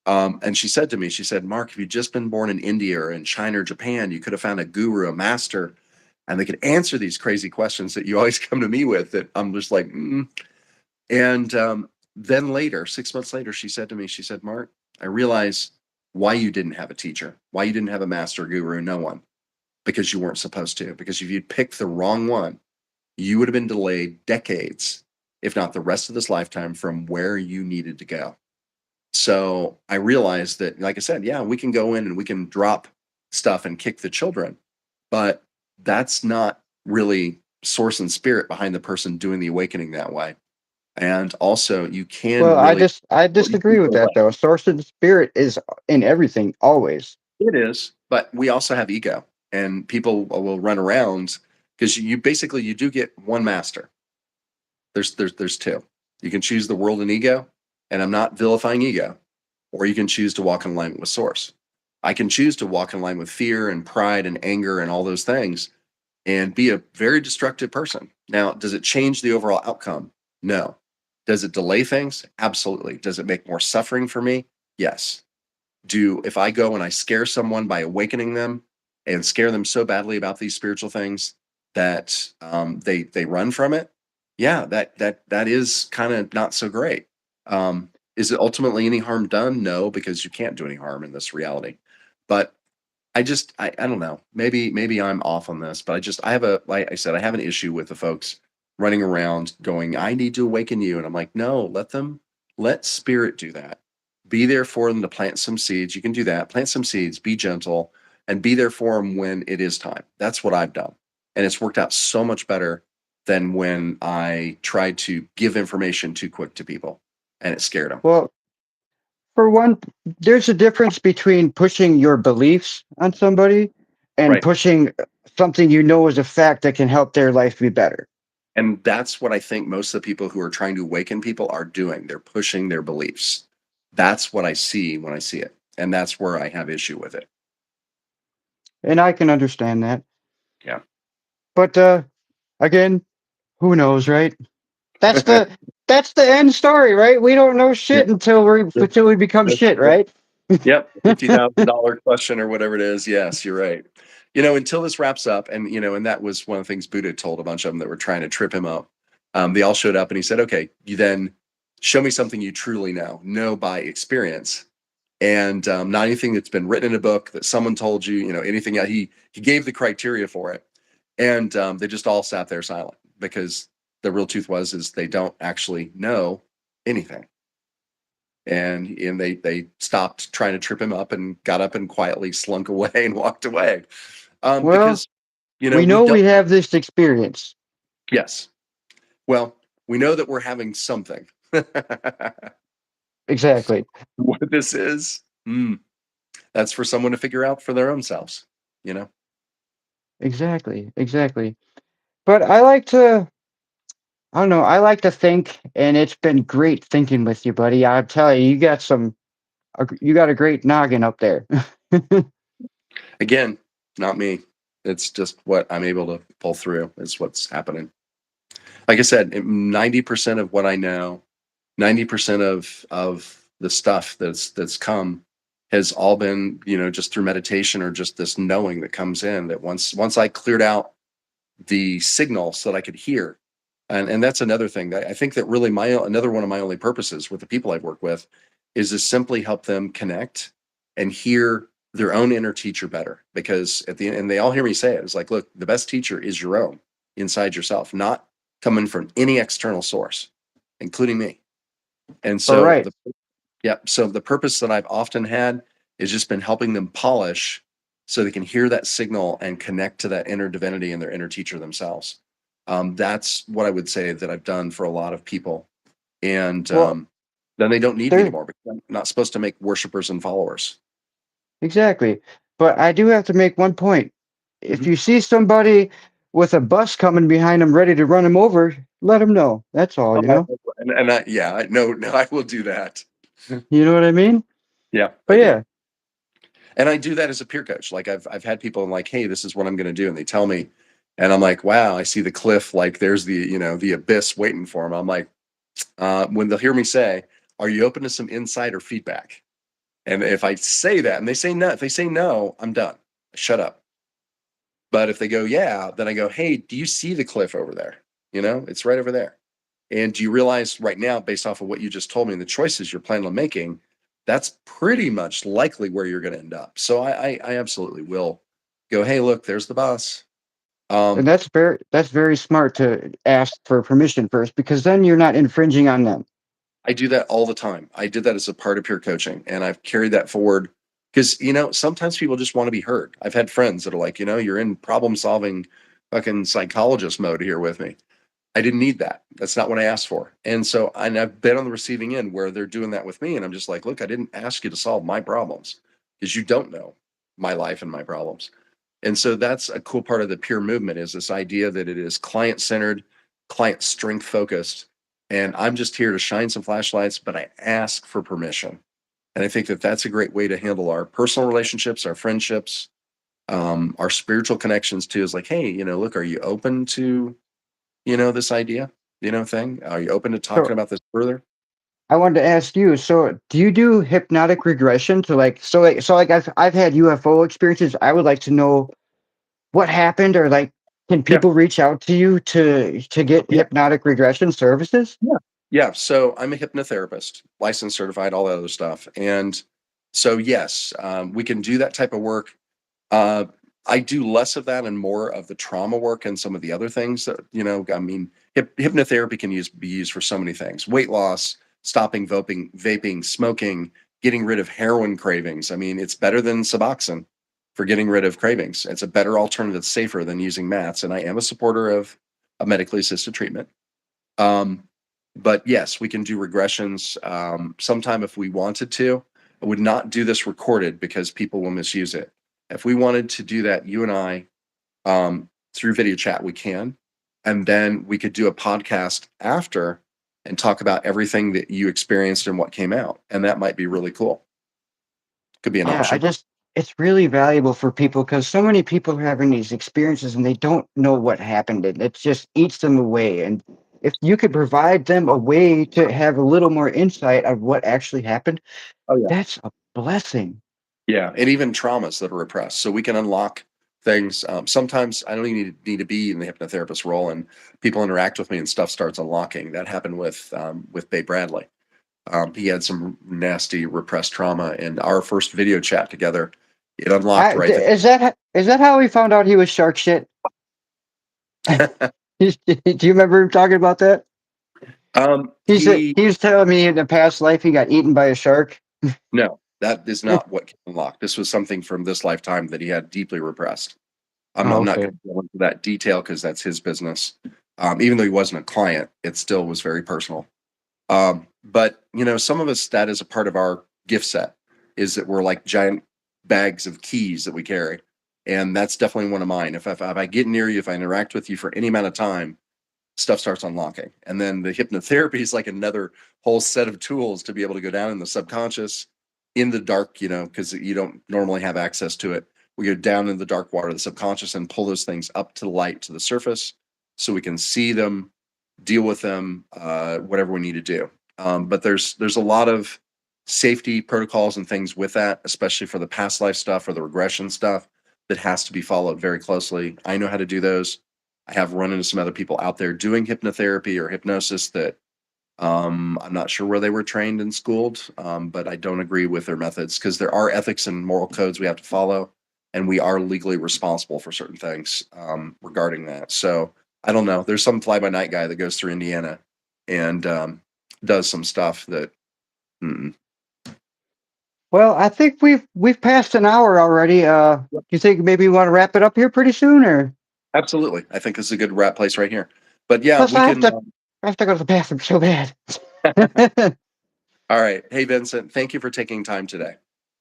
and she said to me, she said, Mark, if you'd just been born in India or in China or Japan, you could have found a guru, a master, and they could answer these crazy questions that you always come to me with that I'm just like, mm. And then later, 6 months later, she said to me, she said, Mark, I realize why you didn't have a teacher, why you didn't have a master, guru, no one, because you weren't supposed to. Because if you'd picked the wrong one, you would have been delayed decades, if not the rest of this lifetime, from where you needed to go. So I realized that, like I said, yeah, we can go in and we can drop stuff and kick the children, but that's not really source and spirit behind the person doing the awakening that way. And also, you can Well, really I break disagree with people that away. though. Source of the spirit is in everything, always. It is, but we also have ego, and people will run around because you basically you do get one master. There's two. You can choose the world and ego, and I'm not vilifying ego, or you can choose to walk in alignment with source. I can choose to walk in line with fear and pride and anger and all those things. and be a very destructive person. Now, does it change the overall outcome? No. Does it delay things? Absolutely. Does it make more suffering for me? Yes. If I go and I scare someone by awakening them and scare them so badly about these spiritual things that they run from it? Yeah, that is kind of not so great. Is it ultimately any harm done? No, because you can't do any harm in this reality. But I don't know. Maybe I'm off on this, but I have a like I said, I have an issue with the folks running around going, I need to awaken you. And I'm like, no, let spirit do that. Be there for them to plant some seeds. You can do that. Plant some seeds, be gentle, and be there for them when it is time. That's what I've done. And it's worked out so much better than when I tried to give information too quick to people and it scared them. Well, for one, there's a difference between pushing your beliefs on somebody and Right. pushing something you know is a fact that can help their life be better. And that's what I think most of the people who are trying to awaken people are doing. They're pushing their beliefs. That's what I see when I see it. And that's where I have issue with it. And I can understand that. Yeah. But again, who knows, right? That's the that's the end story, right? We don't know Yeah. shit until we become shit, right? Yep, $50,000 question or whatever it is. Yes, you're right. Until this wraps up, and that was one of the things Buddha told a bunch of them that were trying to trip him up. They all showed up, and he said, "Okay, you then show me something you truly know by experience, and not anything that's been written in a book that someone told you. Anything." He gave the criteria for it, and they just all sat there silent because the real truth is they don't actually know anything, and they stopped trying to trip him up and got up and quietly slunk away and walked away, Well, because we we know we don't. have this experience. Yes, well, we know that we're having something. Exactly. What this is, that's for someone to figure out for their own selves. You know. Exactly. Exactly. But I don't know, I like to think, and it's been great thinking with you, buddy. I tell you, you got a great noggin up there. Again, not me. It's just what I'm able to pull through. Is what's happening. Like I said, 90% of what I know, 90% of the stuff that's come has all been, just through meditation or just this knowing that comes in that once I cleared out the signal so that I could hear. And that's another thing that I think that really another one of my only purposes with the people I've worked with is to simply help them connect and hear their own inner teacher better. Because at the end, and they all hear me say it, it's like, look, the best teacher is your own inside yourself, not coming from any external source, including me. And All so right. the purpose that I've often had is just been helping them polish so they can hear that signal and connect to that inner divinity and their inner teacher themselves. That's what I would say that I've done for a lot of people. And Well, then they don't need me there anymore because I'm not supposed to make worshipers and followers. exactly. But I do have to make one point. If Mhm. you see somebody with a bus coming behind them ready to run them over, let them know. That's all, Oh, you know? yeah, no, I will do that. You know what I mean? Yeah, I But do. yeah, And I do that as a peer coach. Like I've had people like, hey, this is what I'm going to do, and they tell me, and I'm like, wow, I see the cliff. Like there's the abyss waiting for them. I'm like, when they'll hear me say, are you open to some insight or feedback? And if I say that, and they say no, if they say no, I'm done. Shut up. But if they go, yeah, then I go, hey, do you see the cliff over there? It's right over there. And do you realize right now, based off of what you just told me and the choices you're planning on making, that's pretty much likely where you're going to end up. So I absolutely will go, hey, look, there's the bus. and Um, that's very smart to ask for permission first because then you're not infringing on them. I do that all the time. I did that as a part of peer coaching, and I've carried that forward because sometimes people just want to be heard. I've had friends that are like, you're in problem solving fucking psychologist mode here with me. I didn't need that. That's not what I asked for. And I've been on the receiving end where they're doing that with me. And I'm just like, look, I didn't ask you to solve my problems because you don't know my life and my problems. And so that's a cool part of the peer movement is this idea that it is client centered, client strength focused. And I'm just here to shine some flashlights, but I ask for permission. And I think that that's a great way to handle our personal relationships, our friendships, Our spiritual connections too is like, hey, look, are you open to, this idea, thing? Are you open to talking So about this further? I wanted to ask you, so do you do hypnotic regression to like I've had UFO experiences. I would like to know what happened, or like, can Yeah. people reach out to you to get Yeah. hypnotic regression services? Yeah. Yeah. So I'm a hypnotherapist, licensed, certified, all that other stuff. And so, yes, we can do that type of work. Uh, I do less of that and more of the trauma work and some of the other things that, I mean, hypnotherapy can be used for so many things: weight loss, stopping vaping, smoking, getting rid of heroin cravings. I mean, it's better than Suboxone for getting rid of cravings. It's a better alternative, safer than using mats. And I am a supporter of a medically assisted treatment. Um, but yes, we can do regressions sometime if we wanted to. I would not do this recorded because people will misuse it. If we wanted to do that, you and I, through video chat, we can. And then we could do a podcast after and talk about everything that you experienced and what came out. And that might be really cool. Could be an Yeah, option. it's really valuable for people because so many people are having these experiences and they don't know what happened, and it just eats them away. And if you could provide them a way to have a little more insight of what actually happened, Oh, yeah. that's a blessing. Yeah, and even traumas that are repressed. So we can unlock things. Sometimes I don't even need to be in the hypnotherapist role, and people interact with me, and stuff starts unlocking. That happened with Bay Bradley. He had some nasty repressed trauma, and our first video chat together, it unlocked right Is that how we found out he was shark shit? there. Do you remember him talking about that? He He was telling me in the past life he got eaten by a shark. No, that is not what unlocked. This was something from this lifetime that he had deeply repressed. Oh, I'm not okay. going to go into that detail because that's his business. Even though he wasn't a client, it still was very personal. But some of us, that is a part of our gift set, is that we're like giant bags of keys that we carry, and that's definitely one of mine. If I get near you, if I interact with you for any amount of time, stuff starts unlocking. And then the hypnotherapy is like another whole set of tools to be able to go down in the subconscious, in the dark, because you don't normally have access to it. We go down in the dark water, the subconscious, and pull those things up to the light, to the surface, so we can see them, deal with them, whatever we need to do. But there's a lot of safety protocols and things with that, especially for the past life stuff or the regression stuff, that has to be followed very closely. I know how to do those. I have run into some other people out there doing hypnotherapy or hypnosis that I'm not sure where they were trained and schooled, but I don't agree with their methods because there are ethics and moral codes we have to follow, and we are legally responsible for certain things regarding that. So I don't know. There's some fly by night guy that goes through Indiana and does some stuff that. Mm-mm. Well, I think we've passed an hour already. Do you think maybe we want to wrap it up here pretty soon, or? Absolutely, I think this is a good wrap place right here. But yeah, Plus, we can. I have to go to the bathroom so bad. All right. Hey, Vincent, thank you for taking time today.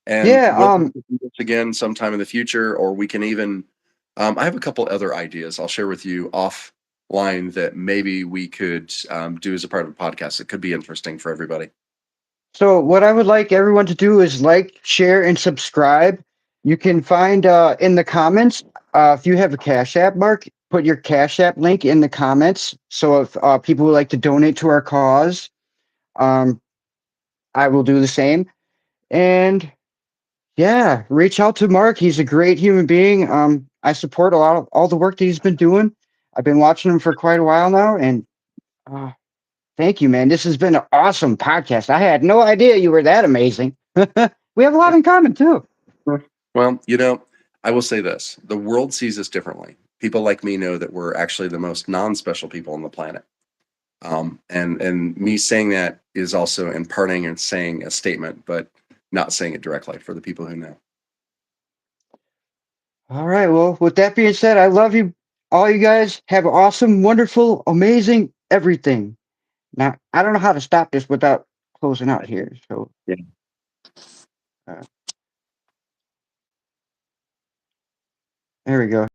And Yeah. we'll do this again sometime in the future, or we can even, I have a couple other ideas I'll share with you offline that maybe we could do as a part of a podcast. It could be interesting for everybody. So what I would like everyone to do is like, share, and subscribe. You can find in the comments, if you have a Cash App, Mark, put your Cash App link in the comments. So if people would like to donate to our cause, um, I will do the same. And yeah, reach out to Mark. He's a great human being. I support a lot of all the work that he's been doing. I've been watching him for quite a while now, and uh, thank you, man. This has been an awesome podcast. I had no idea you were that amazing. We have a lot in common too. Well, I will say this: the world sees us differently. People like me know that we're actually the most non-special people on the planet. And me saying that is also imparting and saying a statement, but not saying it directly for the people who know. All right. Well, with that being said, I love you, all you guys. Have awesome, wonderful, amazing everything. Now, I don't know how to stop this without closing out here. So, Yeah. uh, there we go.